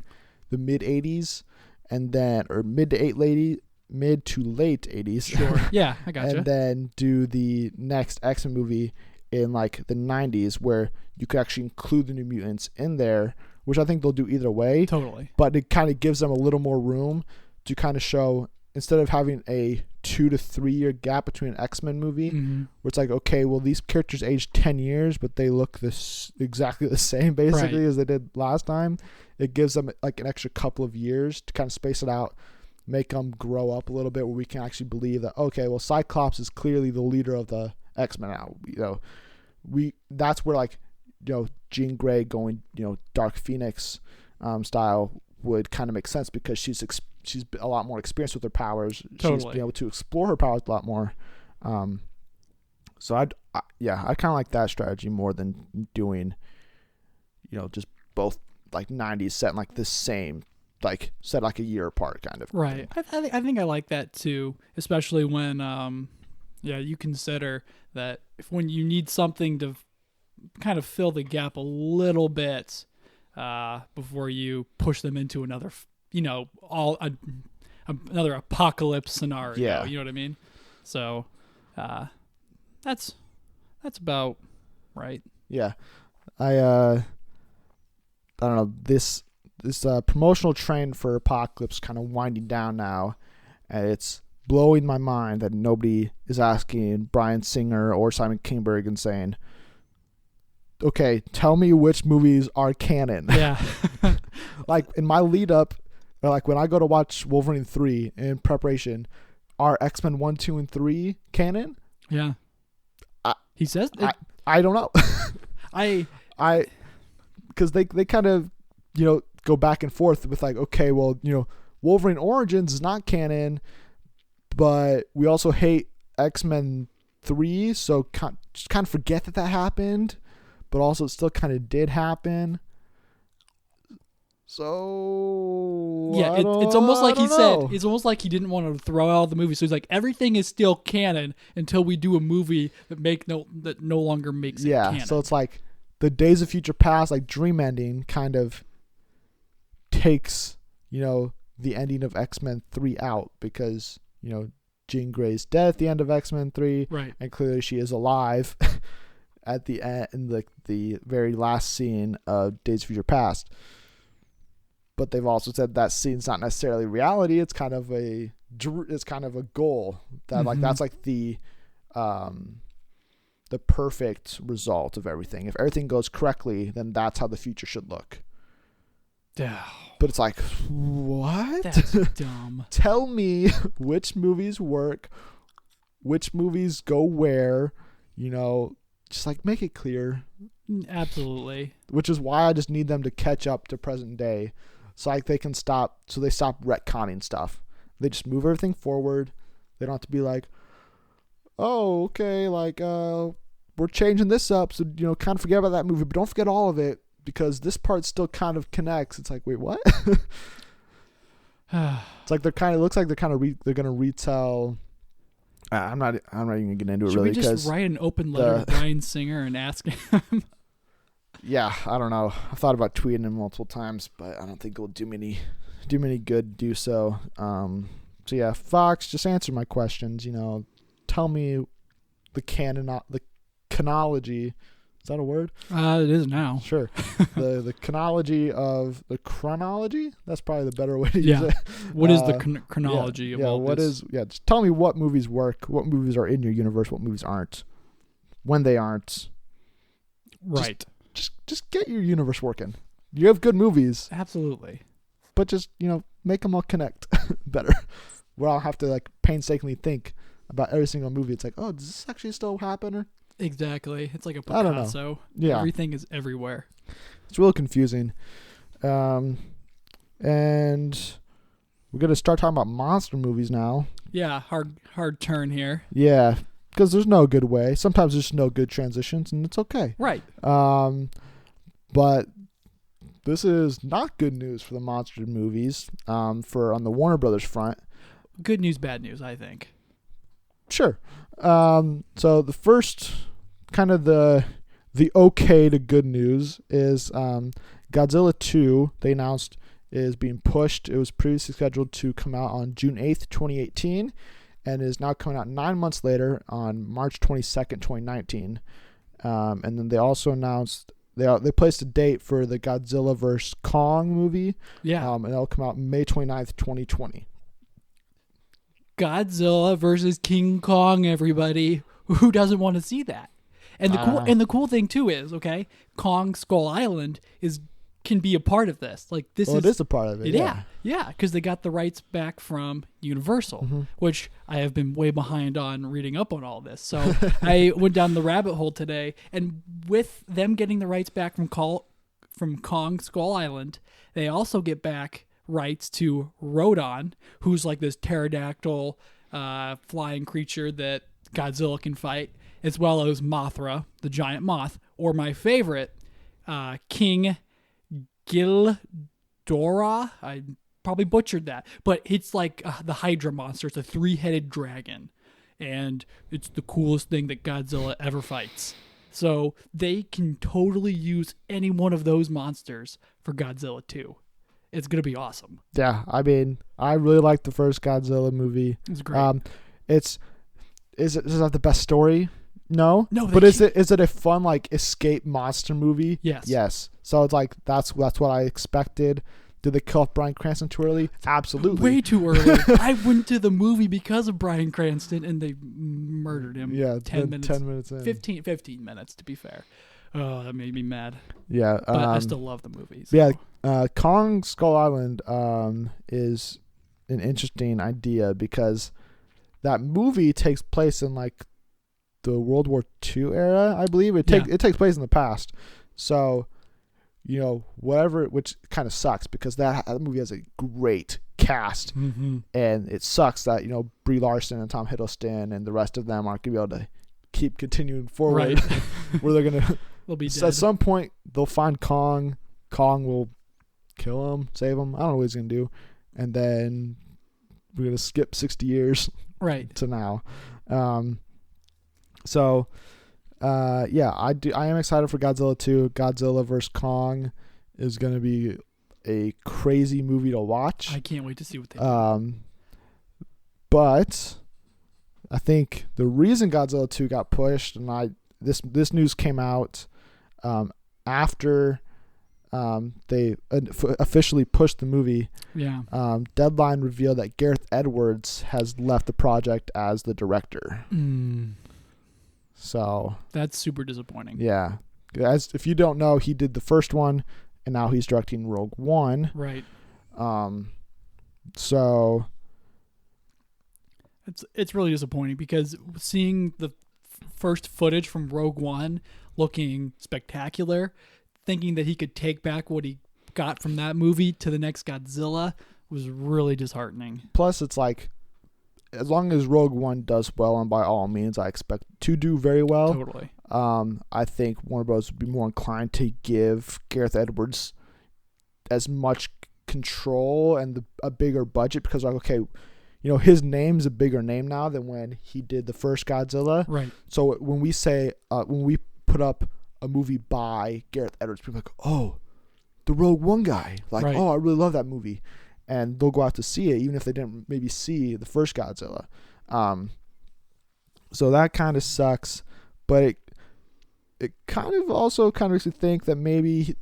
the mid 80s, and then, or mid to late 80s. Sure. Yeah, I gotcha. And then do the next X-Men movie in like the 90s, where you could actually include the New Mutants in there, which I think they'll do either way. Totally. But it kind of gives them a little more room to kind of show, instead of having a 2 to 3 year gap between an X-Men movie, where it's like, okay, well, these characters aged 10 years, but they look exactly the same basically as they did last time. It gives them like an extra couple of years to kind of space it out, make them grow up a little bit, where we can actually believe that, okay, well, Cyclops is clearly the leader of the X-Men now. That's where, like, Jean Grey going, Dark Phoenix style would kind of make sense, because she's a lot more experienced with her powers. Totally. She's been able to explore her powers a lot more. So I kind of like that strategy more than doing, just both like 90s set in like the same, like set like a year apart kind of. Right. I think I like that too, especially when you consider that when you need something to kind of fill the gap a little bit before you push them into another, another apocalypse scenario. Yeah. You know what I mean? So that's about right. Yeah. I don't know, this promotional train for Apocalypse kind of winding down now, and it's blowing my mind that nobody is asking Bryan Singer or Simon Kinberg and saying, okay, tell me which movies are canon. Yeah. Like, in my lead up, or like when I go to watch Wolverine 3 in preparation, are X-Men 1, 2, and 3 canon? Yeah. He says I don't know. Because they kind of, go back and forth with like, okay, well, Wolverine Origins is not canon, but we also hate X-Men 3, so just kind of forget that happened, but also it still kind of did happen. So yeah, it's almost like he said. It's almost like he didn't want to throw out the movie. So he's like, everything is still canon until we do a movie that no longer makes it canon. So it's like the Days of Future Past, like dream ending, kind of takes the ending of X-Men 3 out because Jean Grey's dead at the end of X-Men 3, right? And clearly she is alive at the end in the very last scene of Days of Future Past. But they've also said that scene's not necessarily reality. It's kind of a goal that like that's like the perfect result of everything. If everything goes correctly, then that's how the future should look. But it's like, what? That's dumb. Tell me which movies work, which movies go where, just like make it clear. Absolutely. Which is why I just need them to catch up to present day. So like they stop retconning stuff. They just move everything forward. They don't have to be like, oh, okay, like we're changing this up, so kind of forget about that movie, but don't forget all of it because this part still kind of connects. It's like, wait, what? It's like they're gonna retell. I'm not even gonna get into it. Should really. Should we just write an open letter to Bryan Singer and ask him? Yeah, I don't know. I've thought about tweeting him multiple times, but I don't think it'll do me any good to do so. So yeah, Fox, just answer my questions. Tell me the chronology. Is that a word? It is now. Sure. the chronology of the chronology. That's probably the better way to use it. What is the chronology of all this? Just tell me what movies work, what movies are in your universe, what movies aren't, when they aren't. Right. Just get your universe working. You have good movies. Absolutely. But just, make them all connect better. Where I'll have to like painstakingly think about every single movie. It's like, oh, does this actually still happen? Or exactly. It's like a Picasso. I don't know. Yeah. Everything is everywhere. It's real confusing. And we're going to start talking about monster movies now. Yeah, hard turn here. Yeah, because there's no good way. Sometimes there's no good transitions, and it's okay. Right. But this is not good news for the monster movies. On the Warner Brothers front. Good news, bad news, I think. Sure. So the first kind of the okay to good news is Godzilla 2, they announced, is being pushed. It was previously scheduled to come out on June 8th, 2018, and is now coming out 9 months later on March 22nd, 2019. And then they also announced they placed a date for the Godzilla vs. Kong movie. Yeah. And it'll come out May 29th, 2020. Godzilla versus King Kong, everybody. Who doesn't want to see that? And the cool thing too is, okay, Kong Skull Island can be a part of this. Like it is a part of it. Yeah, because they got the rights back from Universal, which I have been way behind on reading up on all this. So I went down the rabbit hole today, and with them getting the rights back from Kong Skull Island, they also get back rights to Rodon, who's like this pterodactyl flying creature that Godzilla can fight, as well as Mothra, the giant moth, or my favorite, King Ghidorah. I probably butchered that, but it's like the Hydra monster. It's a 3-headed dragon, and it's the coolest thing that Godzilla ever fights. So they can totally use any one of those monsters for Godzilla 2. It's going to be awesome. Yeah, I mean, I really liked the first Godzilla movie. It's great. Is it the best story? No. But is it a fun like escape monster movie? Yes. So it's like that's what I expected. Did they kill off Bryan Cranston too early? Absolutely. Way too early. I went to the movie because of Bryan Cranston, and they murdered him. Yeah, 10 minutes in. 15 minutes to be fair. Oh, that made me mad. Yeah, but I still love the movies. So. Yeah, Kong Skull Island is an interesting idea because that movie takes place in like the World War II era, I believe. It takes place in the past. So, whatever, which kind of sucks because that movie has a great cast, and it sucks that Brie Larson and Tom Hiddleston and the rest of them aren't gonna be able to keep continuing forward. Right. Where they're gonna they'll be dead. At some point they'll find Kong. Kong will kill him, save him. I don't know what he's gonna do, and then we're gonna skip 60 years right to now. I am excited for Godzilla 2. Godzilla vs. Kong is going to be a crazy movie to watch. I can't wait to see what they do. But I think the reason Godzilla 2 got pushed, and this news came out after they officially pushed the movie. Yeah. Deadline revealed that Gareth Edwards has left the project as the director. So that's super disappointing. Yeah. If you don't know, he did the first one, and now he's directing Rogue One. Right. So it's really disappointing because seeing the first footage from Rogue One looking spectacular, thinking that he could take back what he got from that movie to the next Godzilla was really disheartening. Plus, it's like, as long as Rogue One does well, and by all means, I expect to do very well. Totally. I think Warner Bros. Would be more inclined to give Gareth Edwards as much control and a bigger budget because, like, okay, his name's a bigger name now than when he did the first Godzilla. Right. So when we say, when we put up a movie by Gareth Edwards, people are like, oh, the Rogue One guy. Like, right. Oh, I really love that movie. And they'll go out to see it, even if they didn't maybe see the first Godzilla. So that kind of sucks. But it kind of also kind of makes me think that maybe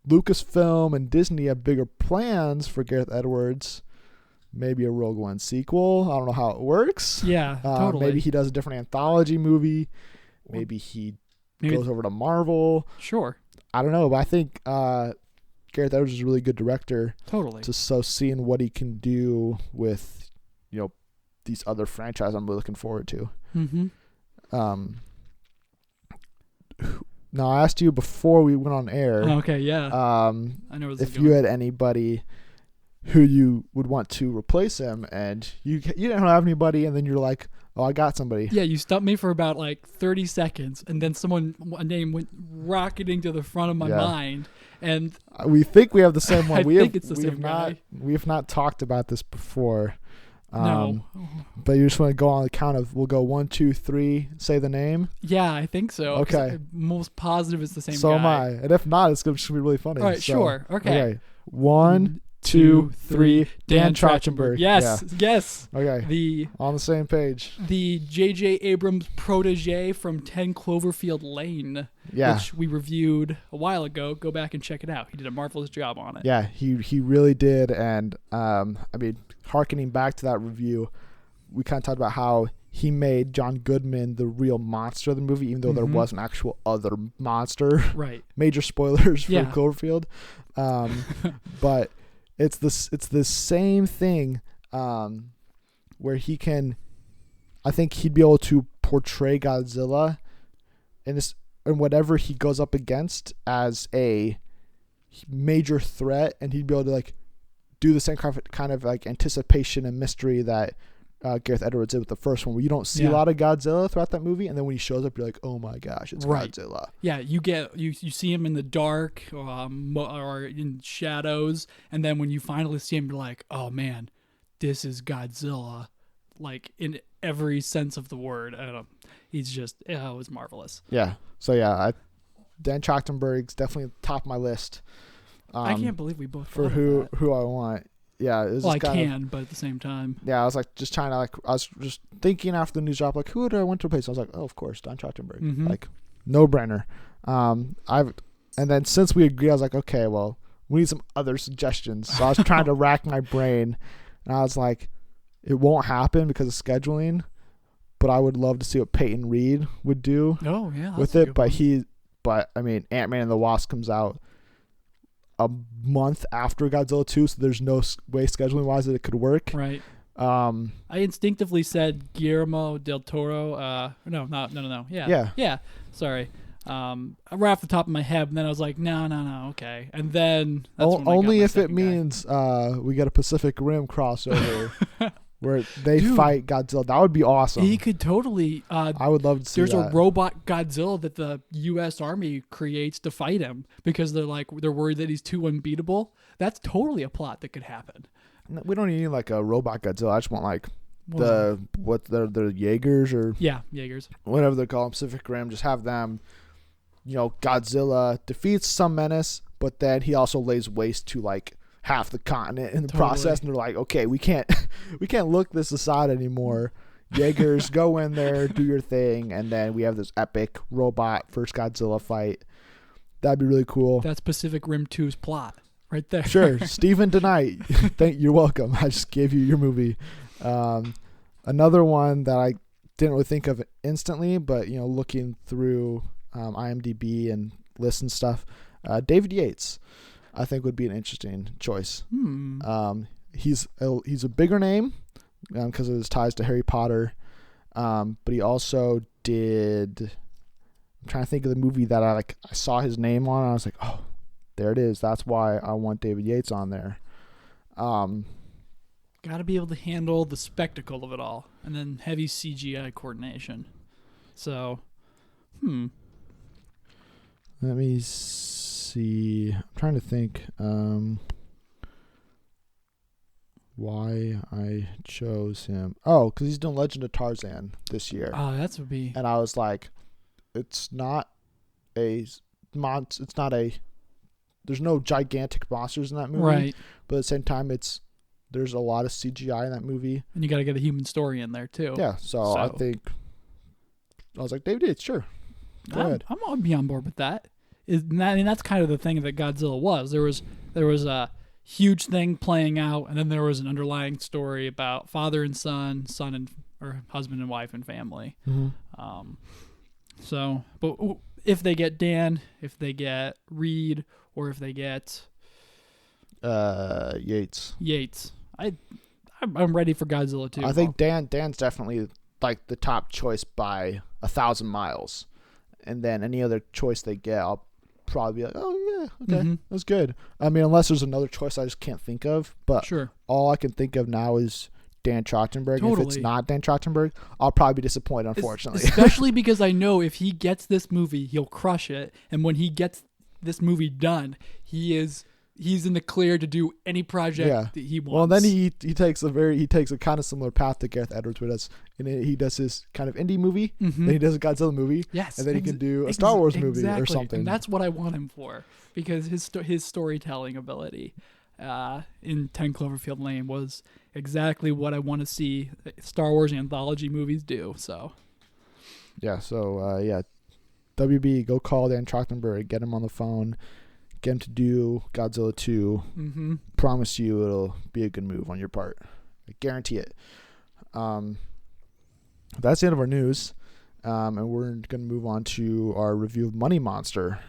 Lucasfilm and Disney have bigger plans for Gareth Edwards. Maybe a Rogue One sequel. I don't know how it works. Yeah, totally. Maybe he does a different anthology movie. Maybe he goes over to Marvel. Sure. I don't know, but I think Gareth Edwards is a really good director. Totally. So seeing what he can do with, these other franchises, I'm really looking forward to. Mm-hmm. Now, I asked you before we went on air. Okay, yeah. I know if you had anybody who you would want to replace him, and you didn't have anybody, and then you're like, oh, I got somebody. Yeah, you stumped me for about 30 seconds, and then a name went rocketing to the front of my mind. And we think we have the same one. It's the same guy. We have not talked about this before. No. But you just want to go on the count of, we'll go 1, 2, 3, say the name? Yeah, I think so. Okay. I'm most positive it's the same guy. So am I. And if not, it's going to be really funny. All right, sure. Okay. 1, 2, 3, Dan Trachtenberg. Yes. Okay. On the same page. The J.J. Abrams protege from 10 Cloverfield Lane. Yeah. Which we reviewed a while ago. Go back and check it out. He did a marvelous job on it. Yeah, he really did. And, hearkening back to that review, we kind of talked about how he made John Goodman the real monster of the movie, even though there was an actual other monster. Right. Major spoilers for Cloverfield. But it's the same thing where he can, I think he'd be able to portray Godzilla in whatever he goes up against as a major threat, and he'd be able to do the same kind of anticipation and mystery that Gareth Edwards did with the first one, where you don't see a lot of Godzilla throughout that movie, and then when he shows up, you're like, oh my gosh, it's Godzilla. Yeah, you see him in the dark or in shadows, and then when you finally see him, you're like, oh man, this is Godzilla, in every sense of the word. I don't know. He's just, it was marvelous. Yeah. So Dan Trachtenberg's definitely top of my list. I can't believe we both for who I want. Yeah, it was I can, but at the same time. Yeah, I was just trying to I was just thinking after the news drop, who do I want to replace? I was like, oh, of course, Dan Trachtenberg. Mm-hmm. No brainer. And then since we agreed, I was like, okay, well, we need some other suggestions. So I was trying to rack my brain, and I was like, it won't happen because of scheduling, but I would love to see what Peyton Reed would do. Oh yeah, with it. But Ant-Man and the Wasp comes out a month after Godzilla 2, so there's no way scheduling wise that it could work. Right. I instinctively said Guillermo del Toro. No. Yeah. Sorry. right off the top of my head, and then I was like, no, okay. And then that's when I got only my if it second guy. means we get a Pacific Rim crossover where they fight Godzilla. That would be awesome. He could totally. I would love to see There's that. a robot Godzilla that the U.S. Army creates to fight him because they're worried that he's too unbeatable. That's totally a plot that could happen. We don't need like a robot Godzilla. I just want like the Jaegers or Jaegers, whatever they call them, Pacific Rim. Just have them. Godzilla defeats some menace, but then he also lays waste to like half the continent in the process, and they're like, okay, we can't look this aside anymore. Jaegers, go in there, do your thing, and then we have this epic robot first Godzilla fight. That'd be really cool. That's Pacific Rim 2's plot right there. Sure, Stephen tonight. You're welcome. I just gave you your movie. Another one that I didn't really think of instantly, but looking through IMDb and lists and stuff, David Yates, I think would be an interesting choice. He's a bigger name because of his ties to Harry Potter, but he also did. I'm trying to think of the movie that I saw his name on, and I was like, oh, there it is. That's why I want David Yates on there. Got to be able to handle the spectacle of it all, and then heavy CGI coordination. So, Let me see. I'm trying to think why I chose him. Oh, because he's doing Legend of Tarzan this year. Oh, that would be. And I was like, it's not a monster. It's not a. There's no gigantic monsters in that movie. Right. But at the same time, there's a lot of CGI in that movie. And you got to get a human story in there too. Yeah. So I think I was like, David Yates, sure. Go ahead. I'll be on board with that. That's kind of the thing that Godzilla was. There was a huge thing playing out, and then there was an underlying story about father and son or husband and wife and family. Mm-hmm. But if they get Dan, if they get Reed, or if they get Yates, I'm ready for Godzilla too. I think Dan's definitely like the top choice by 1,000 miles, and then any other choice they get, I'll probably be like, oh yeah, okay, that's good. I mean, unless there's another choice I just can't think of, but sure. All I can think of now is Dan Trachtenberg. Totally. If it's not Dan Trachtenberg, I'll probably be disappointed, unfortunately. Especially because I know if he gets this movie, he'll crush it, and when he gets this movie done, he's in the clear to do any project that he wants. Well, then he takes a kind of similar path to Gareth Edwards with us, and he does his kind of indie movie, then he does a Godzilla movie, yes, and then he can do a Star Wars movie or something. And that's what I want him for, because his storytelling ability in 10 Cloverfield Lane was exactly what I want to see Star Wars anthology movies do. So WB, go call Dan Trachtenberg, get him on the phone, get him to do Godzilla 2. Promise you it'll be a good move on your part. I guarantee it. That's the end of our news. And we're going to move on to our review of Money Monster,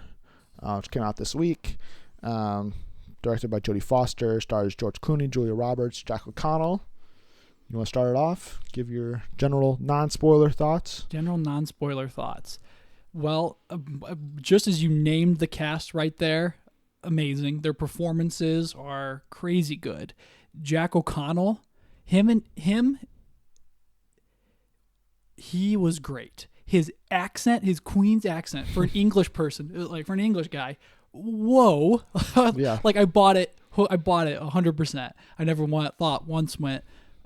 which came out this week. Directed by Jodie Foster, stars George Clooney, Julia Roberts, Jack O'Connell. You want to start it off? Give your general non-spoiler thoughts. Well, just as you named the cast right there, amazing. Their performances are crazy good. Jack O'Connell, he was great. His accent, his Queen's accent, for an English person, like for an English guy, whoa. Yeah. Like I bought it 100%. I never thought once went,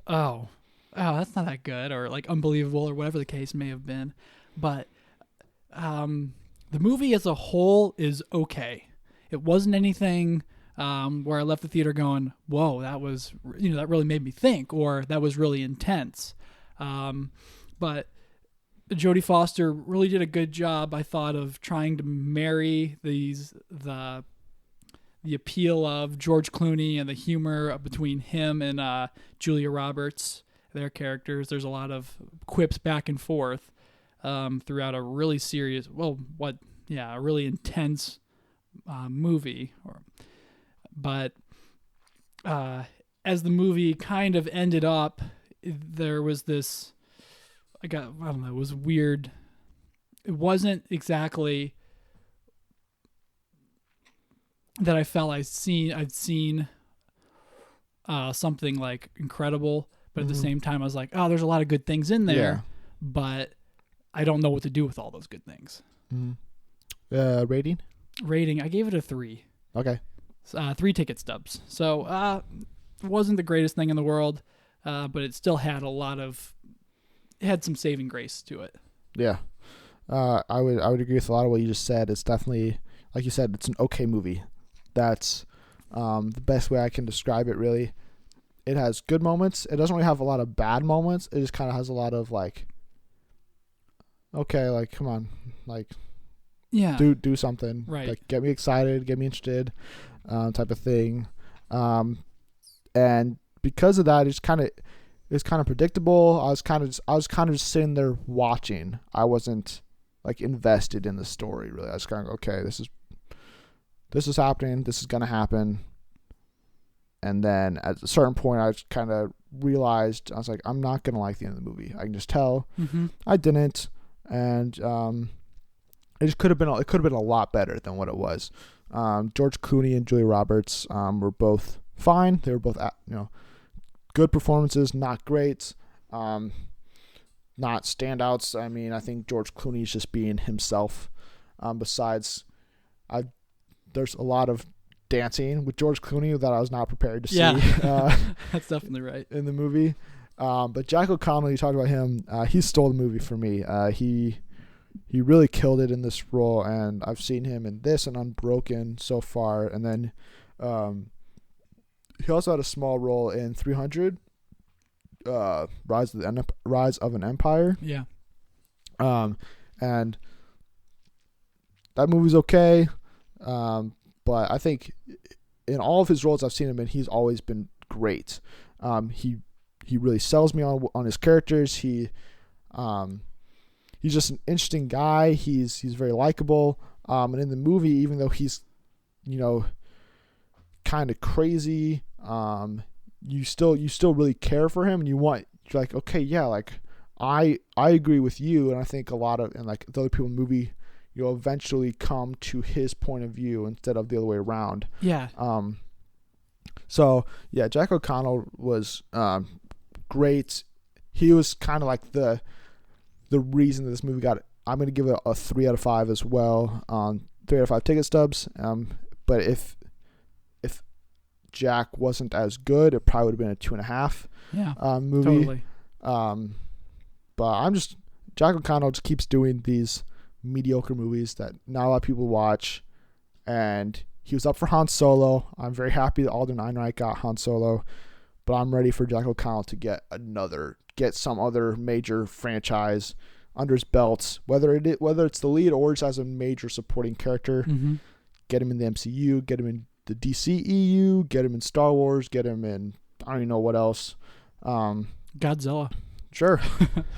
oh, that's not that good, or like unbelievable, or whatever the case may have been. But the movie as a whole is okay. It wasn't anything where I left the theater going, whoa, that was, that really made me think, or that was really intense. But Jodie Foster really did a good job, I thought, of trying to marry the appeal of George Clooney and the humor between him and Julia Roberts, their characters. There's a lot of quips back and forth throughout a really serious, a really intense movie. But as the movie kind of ended up, there was this, it was weird. it wasn't exactly that I felt I'd seen something like incredible, but at the same time I was like, oh, there's a lot of good things in there, but I don't know what to do with all those good things. Rating? Rating, I gave it a 3. Okay. 3 ticket stubs. So it wasn't the greatest thing in the world, but it still had it had some saving grace to it. Yeah. I would agree with a lot of what you just said. It's definitely, like you said, it's an okay movie. That's the best way I can describe it, really. It has good moments. It doesn't really have a lot of bad moments. It just kind of has a lot of like, okay, like, come on, like, do something. Right. Like, get me excited, get me interested, type of thing. And because of that, it's kind of predictable. I was kind of just sitting there watching. I wasn't like invested in the story, really. I was kind of, okay, this is happening. This is going to happen. And then at a certain point, I just kind of realized, I was like, I'm not going to like the end of the movie. I can just tell. I didn't. And it just could have been a lot better than what it was. George Clooney and Julia Roberts were both fine. They were both, good performances, not great. Not standouts. I mean, I think George Clooney's just being himself. Besides, there's a lot of dancing with George Clooney that I was not prepared to see. That's definitely right. In the movie. But Jack O'Connell, you talked about him. He stole the movie for me. He really killed it in this role, and I've seen him in this and Unbroken so far. And then he also had a small role in 300, Rise of an Empire. Yeah. And that movie's okay. But I think in all of his roles I've seen him in, he's always been great. He really sells me on his characters. He's just an interesting guy. He's very likable. And in the movie, even though he's, kind of crazy, you still really care for him, and you're like, okay, yeah, like I agree with you, and I think a lot of, and like the other people in the movie, you'll eventually come to his point of view instead of the other way around. Yeah. So yeah, Jack O'Connell was great. He was kind of like the reason that this movie got. I'm gonna give it a 3 out of 5 as well. 3 out of 5 ticket stubs. But if Jack wasn't as good, it probably would have been a 2.5. Yeah. Movie. Totally. But Jack O'Connell just keeps doing these mediocre movies that not a lot of people watch, and he was up for Han Solo. I'm very happy that Alden Ehrenreich got Han Solo, but I'm ready for Jack O'Connell to get some other major franchise under his belt, whether it's the lead or just as a major supporting character. Get him in the MCU, get him in the DCEU, get him in Star Wars, get him in, I don't even know what else. Godzilla. Sure.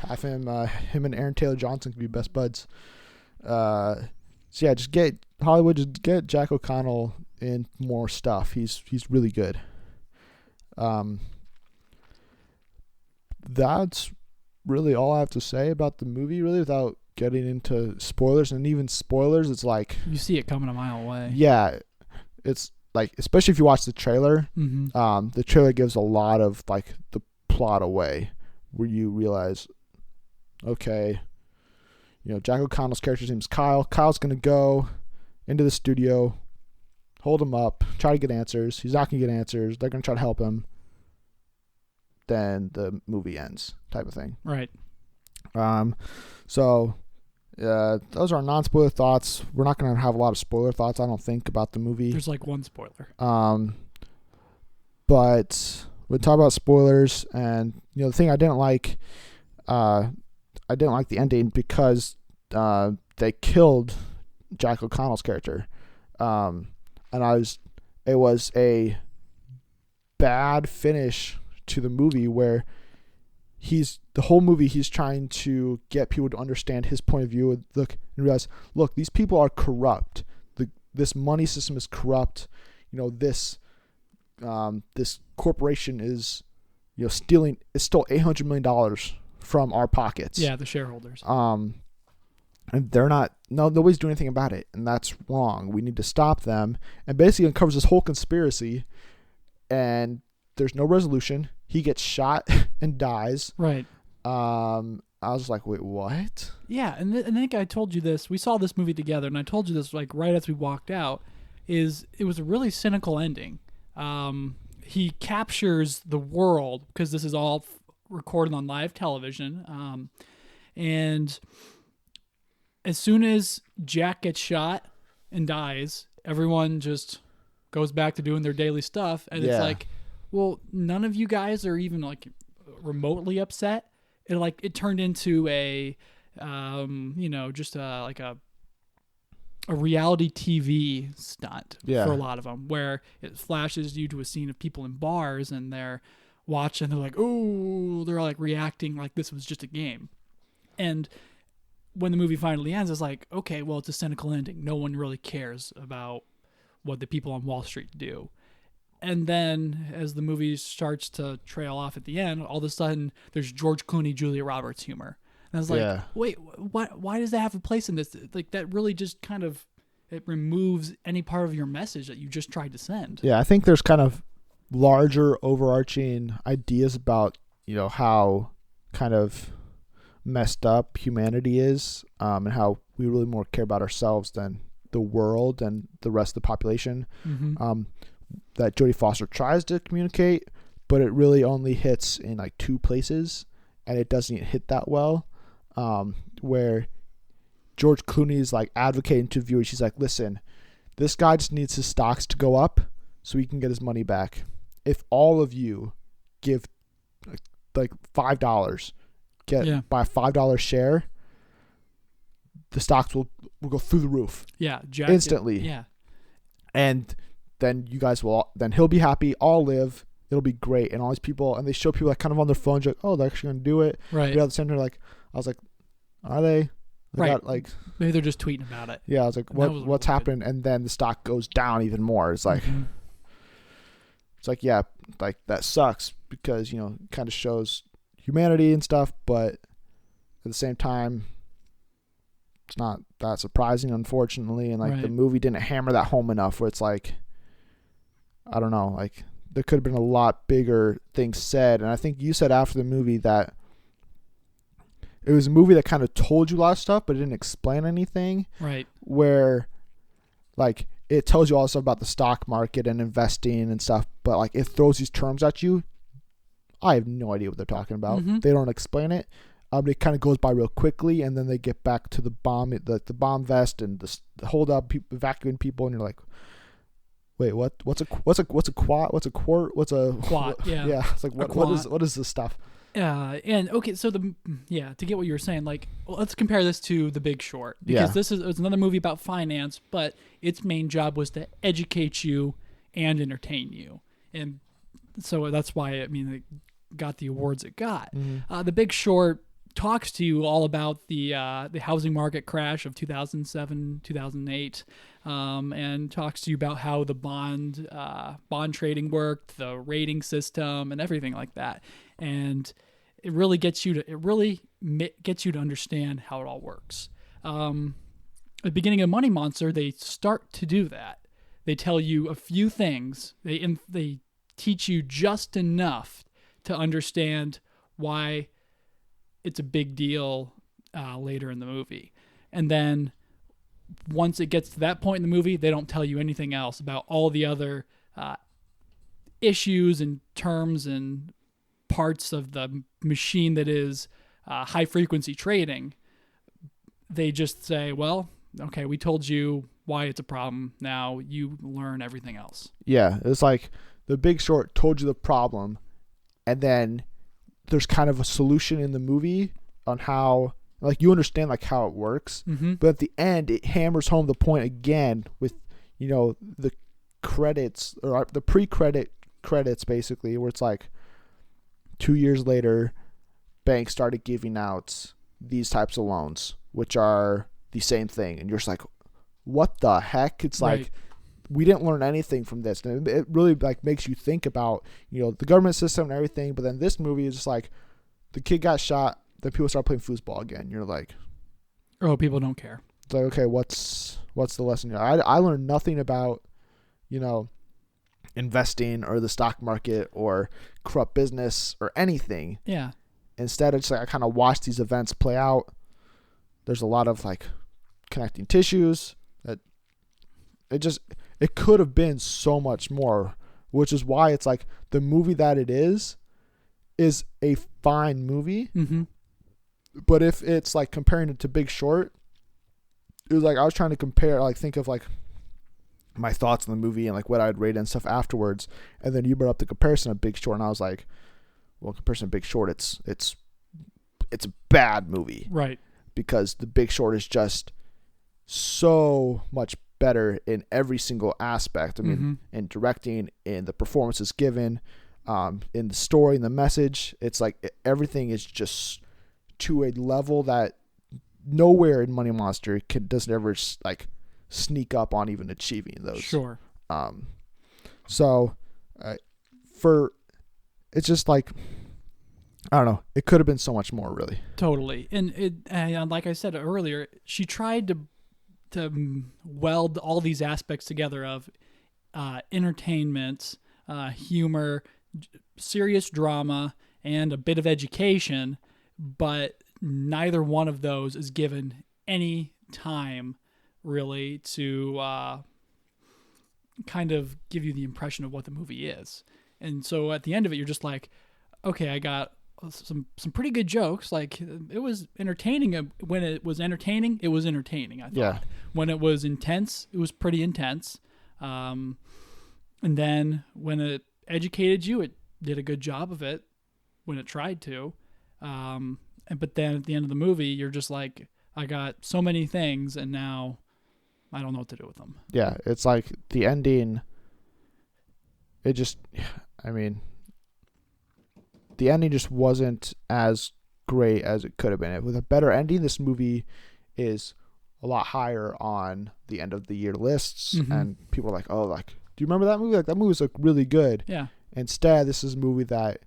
Have him and Aaron Taylor Johnson could be best buds. So yeah, just get Jack O'Connell in more stuff. He's really good. That's really all I have to say about the movie, really, without getting into spoilers. And even spoilers, it's like, you see it coming a mile away. Yeah, it's like, especially if you watch the trailer. The trailer gives a lot of like the plot away, where you realize, okay, Jack O'Connell's character's name is Kyle. Kyle's going to go into the studio, hold him up, try to get answers. He's not going to get answers. They're going to try to help him. Then the movie ends, type of thing. Right. So those are non-spoiler thoughts. We're not going to have a lot of spoiler thoughts, I don't think, about the movie. There's like one spoiler. But we'll talk about spoilers. And the thing I didn't like the ending because they killed Jack O'Connell's character, and it was a bad finish to the movie, where the whole movie he's trying to get people to understand his point of view and realize, look, these people are corrupt. This money system is corrupt. This corporation is stealing. It stole $800 million from our pockets. Yeah, the shareholders. And nobody's doing anything about it, and that's wrong. We need to stop them. And basically uncovers this whole conspiracy, and there's no resolution. He gets shot and dies. Right. I was like, wait, what? Yeah, and I think I told you this. We saw this movie together, and I told you this like right as we walked out. It was a really cynical ending. He captures the world because this is all recorded on live television, and as soon as Jack gets shot and dies, everyone just goes back to doing their daily stuff, and it's like, well, none of you guys are even like remotely upset. It turned into a just like a reality TV stunt for a lot of them, where it flashes you to a scene of people in bars and they're watching, they're like, oh, they're like reacting like this was just a game. And when the movie finally ends, it's like, okay, well, it's a cynical ending. No one really cares about what the people on Wall Street do. And then as the movie starts to trail off at the end, all of a sudden there's George Clooney, Julia Roberts humor. And I was like, wait, why does that have a place in this? Like, that really just kind of, it removes any part of your message that you just tried to send. Yeah, I think there's kind of larger overarching ideas about, how kind of messed up humanity is, and how we really more care about ourselves than the world and the rest of the population. Mm-hmm. That Jodie Foster tries to communicate, but it really only hits in like two places, and it doesn't hit that well. Where George Clooney's like advocating to viewers, she's like, listen, this guy just needs his stocks to go up so he can get his money back. If all of you give like $5, buy a $5 share, the stocks will go through the roof. Yeah, instantly. Yeah, and then you guys then he'll be happy. I'll live. It'll be great. And all these people, and they show people like kind of on their phones, like, oh, they're actually gonna do it. Right. But at the same time, like, I was like, are they? Right. Maybe they're just tweeting about it. Yeah, I was like, what's happened? And then the stock goes down even more. It's like, it's like, yeah, like that sucks because it kind of shows humanity and stuff, but at the same time, it's not that surprising, unfortunately. And like the movie didn't hammer that home enough, where it's like, I don't know, like there could have been a lot bigger things said. And I think you said after the movie that it was a movie that kind of told you a lot of stuff, but it didn't explain anything. Right. Where like it tells you all this stuff about the stock market and investing and stuff, but like it throws these terms at you. I have no idea what they're talking about. Mm-hmm. They don't explain it. It kind of goes by real quickly, and then they get back to the bomb, the bomb vest and the hold up, evacuating people, and you're like, wait, what's a quad? What's a quart? What's a quad? Yeah, yeah. It's like what is this stuff? And okay, so to get what you were saying, like, let's compare this to The Big Short, because it's another movie about finance, but its main job was to educate you and entertain you, and so that's why it got the awards it got. Mm-hmm. The Big Short talks to you all about the housing market crash of 2007, 2008, and talks to you about how the bond trading worked, the rating system, and everything like that. And it really gets you to understand how it all works. At the beginning of Money Monster, they start to do that. They tell you a few things. They teach you just enough to understand why it's a big deal later in the movie. And then once it gets to that point in the movie, they don't tell you anything else about all the other issues and terms and parts of the machine that is high frequency trading. They just say, well, okay, we told you why it's a problem. Now you learn everything else. Yeah, it's like The Big Short told you the problem, and then there's kind of a solution in the movie on how, like, you understand like how it works, mm-hmm. but at the end it hammers home the point again with the credits or the pre-credit credits, basically, where it's like 2 years later banks started giving out these types of loans, which are the same thing, and you're just like, what the heck? It's right. Like, we didn't learn anything from this. And it really like makes you think about, the government system and everything. But then this movie is just like, the kid got shot, then people start playing foosball again. You're like, Oh, people don't care. It's like, okay, what's the lesson? I learned nothing about, investing or the stock market or corrupt business or anything. Yeah. Instead, it's like I kind of watched these events play out. There's a lot of like connecting tissues that it could have been so much more, which is why it's like the movie that it is a fine movie. Mm-hmm. But if it's like comparing it to Big Short, it was like I was trying to compare, like think of like my thoughts on the movie and like what I'd rate and stuff afterwards, and then you brought up the comparison of Big Short, and I was like, well, comparison to Big Short, it's a bad movie, right? Because the Big Short is just so much better in every single aspect. I mean, in directing, in the performances given, in the story, in the message. It's like everything is just to a level that nowhere in Money Monster doesn't ever like sneak up on even achieving those. Sure. So it's just like, I don't know. It could have been so much more, really. Totally. And like I said earlier, she tried to weld all these aspects together of entertainment, humor, serious drama, and a bit of education, but neither one of those is given any time really to kind of give you the impression of what the movie is. And so at the end of it, you're just like, okay, I got some pretty good jokes. Like, it was entertaining. When it was entertaining, it was entertaining, I thought. Yeah. When it was intense, it was pretty intense. And then when it educated you, it did a good job of it when it tried to. But then at the end of the movie, you're just like, I got so many things, and now I don't know what to do with them. Yeah, it's like the ending. It just, I mean, the ending just wasn't as great as it could have been. With a better ending, this movie is a lot higher on the end of the year lists, and people are like, oh, like, do you remember that movie? Like, that movie was like really good. Yeah. Instead, this is a movie that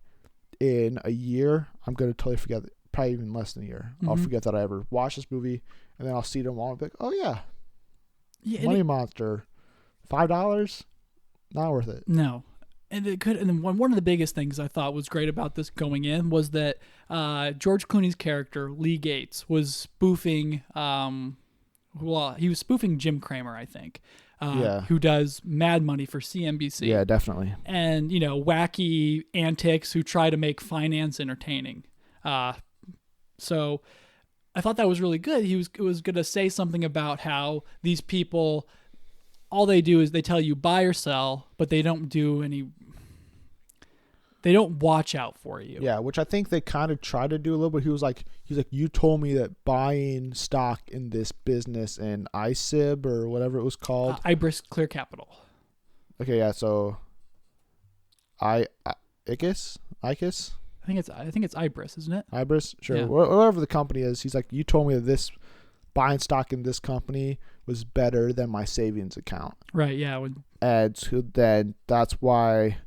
in a year, I'm going to totally forget, probably even less than a year. I'll forget that I ever watched this movie, and then I'll see it tomorrow and be like, oh yeah, Money Monster, $5, not worth it. No. And it could. And then one of the biggest things I thought was great about this going in was that George Clooney's character Lee Gates was spoofing. He was spoofing Jim Cramer, I think. Who does Mad Money for CNBC. Yeah, definitely. And wacky antics who try to make finance entertaining. So I thought that was really good. It was going to say something about how these people, all they do is they tell you buy or sell, but they don't watch out for you. Yeah, which I think they kind of tried to do a little bit. He's like, you told me that buying stock in this business in ICIB or whatever it was called. Ibris Clear Capital. Okay, yeah, so ICIS? I think it's Ibris, isn't it? Ibris, sure. Yeah. Whatever the company is, he's like, you told me that this buying stock in this company was better than my savings account. Right. Yeah. And so then that's why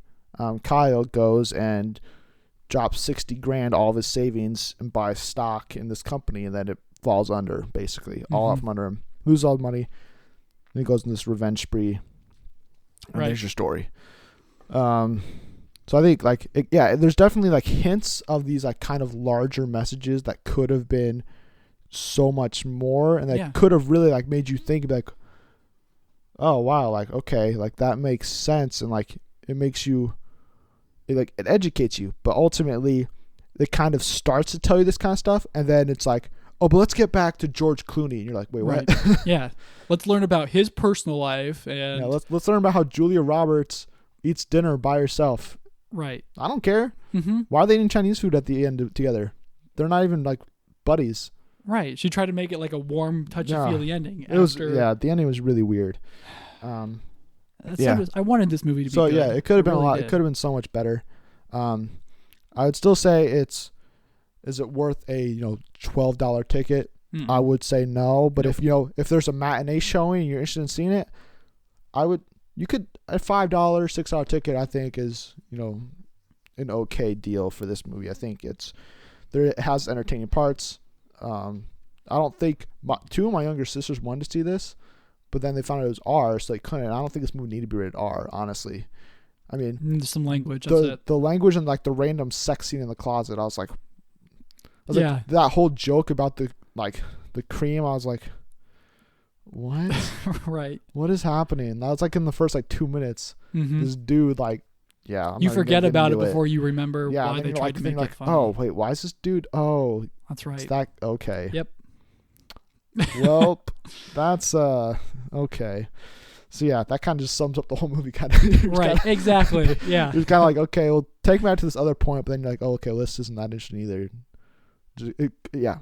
Kyle goes and drops $60,000 all of his savings and buys stock in this company, and then it falls under basically all out from under him. Loses all the money, and he goes on this revenge spree. And there's your story. So I think there's definitely like hints of these like kind of larger messages that could have been so much more, and that could have really like made you think like, oh wow, like okay, like that makes sense, and like it makes you, it educates you, but ultimately it kind of starts to tell you this kind of stuff, and then it's like, oh, but let's get back to George Clooney, and you're like, wait, what? Yeah, let's learn about his personal life, and let's learn about how Julia Roberts eats dinner by herself. Right. I don't care. Why are they eating Chinese food at the end together? They're not even like buddies. Right. She tried to make it like a warm, touchy-feely ending. The ending was really weird. I wanted this movie to be so good. Yeah, it could have been a lot. It could have been so much better. I would still say is it worth a $12 ticket? I would say no, but if there's a matinee showing and you're interested in seeing it, you could, a $5, $6 ticket, I think is, an okay deal for this movie. I think it has entertaining parts. I don't think two of my younger sisters wanted to see this, but then they found out it was R, so they couldn't. I don't think this movie needed to be rated R, honestly. I mean, just some language. That's it. The language and like the random sex scene in the closet. I was like, yeah, that whole joke about the cream. I was like, what? Right. What is happening? That was like in the first like 2 minutes. This dude like, yeah. You forget about it before you remember why they tried to make it funny. Oh wait, why is this dude? Oh, that's right. Is that okay? Yep. Well, that's okay. So yeah, that kind of just sums up the whole movie, kind of. Right. Exactly. Yeah. It's kind of like, okay, well, take me back to this other point, but then you're like, oh, okay, well, this isn't that interesting either. Yeah,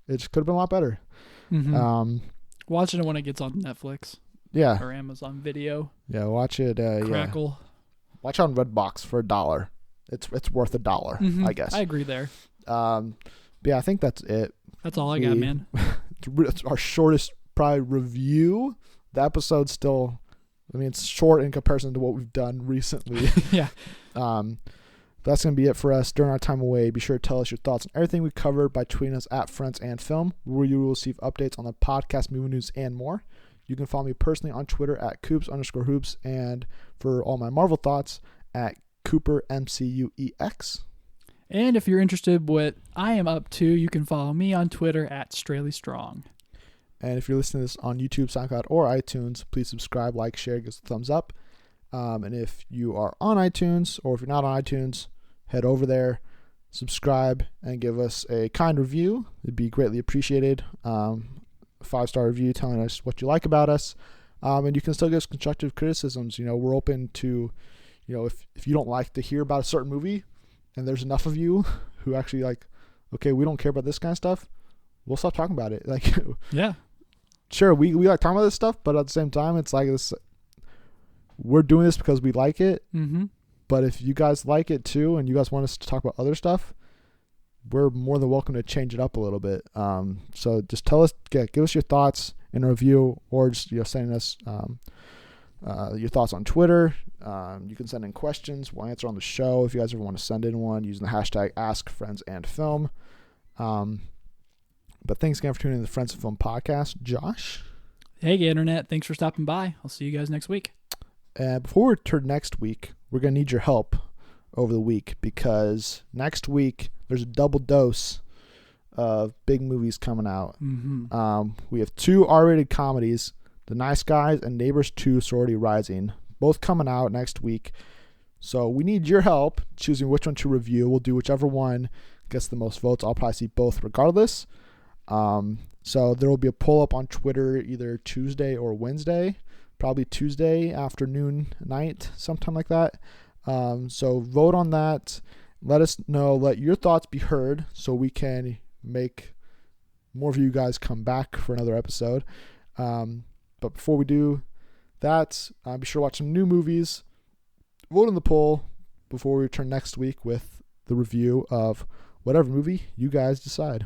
it just could have been a lot better. Watching it when it gets on Netflix. Yeah. Or Amazon Video. Yeah, watch it. Crackle. Yeah. Watch it on Redbox for $1. It's worth $1, I guess. I agree there. But yeah, I think that's it. That's all I got, man. It's our shortest probably review. The episode's still, I mean, it's short in comparison to what we've done recently. Yeah. That's going to be it for us during our time away. Be sure to tell us your thoughts on everything we covered by tweeting us at Friends and Film, where you will receive updates on the podcast, movie news, and more. You can follow me personally on Twitter at Coops_hoops, and for all my Marvel thoughts at CooperMCUEX. And if you're interested what I am up to, you can follow me on Twitter at StraleyStrong. And if you're listening to this on YouTube, SoundCloud, or iTunes, please subscribe, like, share, give us a thumbs up. And if you are on iTunes, or if you're not on iTunes, head over there, subscribe, and give us a kind review. It'd be greatly appreciated. 5-star review telling us what you like about us. And you can still give us constructive criticisms. You know, we're open to, you know, if you don't like to hear about a certain movie, and there's enough of you who actually like, okay, we don't care about this kind of stuff, we'll stop talking about it. Like, yeah, sure, we like talking about this stuff, but at the same time, it's like this. We're doing this because we like it. But if you guys like it too, and you guys want us to talk about other stuff, we're more than welcome to change it up a little bit. So just tell us, give us your thoughts in a review, or just sending us your thoughts on Twitter. You can send in questions. We'll answer on the show if you guys ever want to send in one using the hashtag AskFriendsAndFilm. But thanks again for tuning in to the Friends and Film podcast. Josh? Hey, Internet. Thanks for stopping by. I'll see you guys next week. Before we return next week, we're going to need your help over the week, because next week there's a double dose of big movies coming out. We have 2 R-rated comedies, The Nice Guys and Neighbors 2 Sorority Rising, both coming out next week. So we need your help choosing which one to review. We'll do whichever one gets the most votes. I'll probably see both regardless. So there will be a poll up on Twitter either Tuesday or Wednesday, probably Tuesday afternoon, night, sometime like that. So vote on that. Let us know. Let your thoughts be heard so we can make more of you guys come back for another episode. But before we do that, be sure to watch some new movies. Vote in the poll before we return next week with the review of whatever movie you guys decide.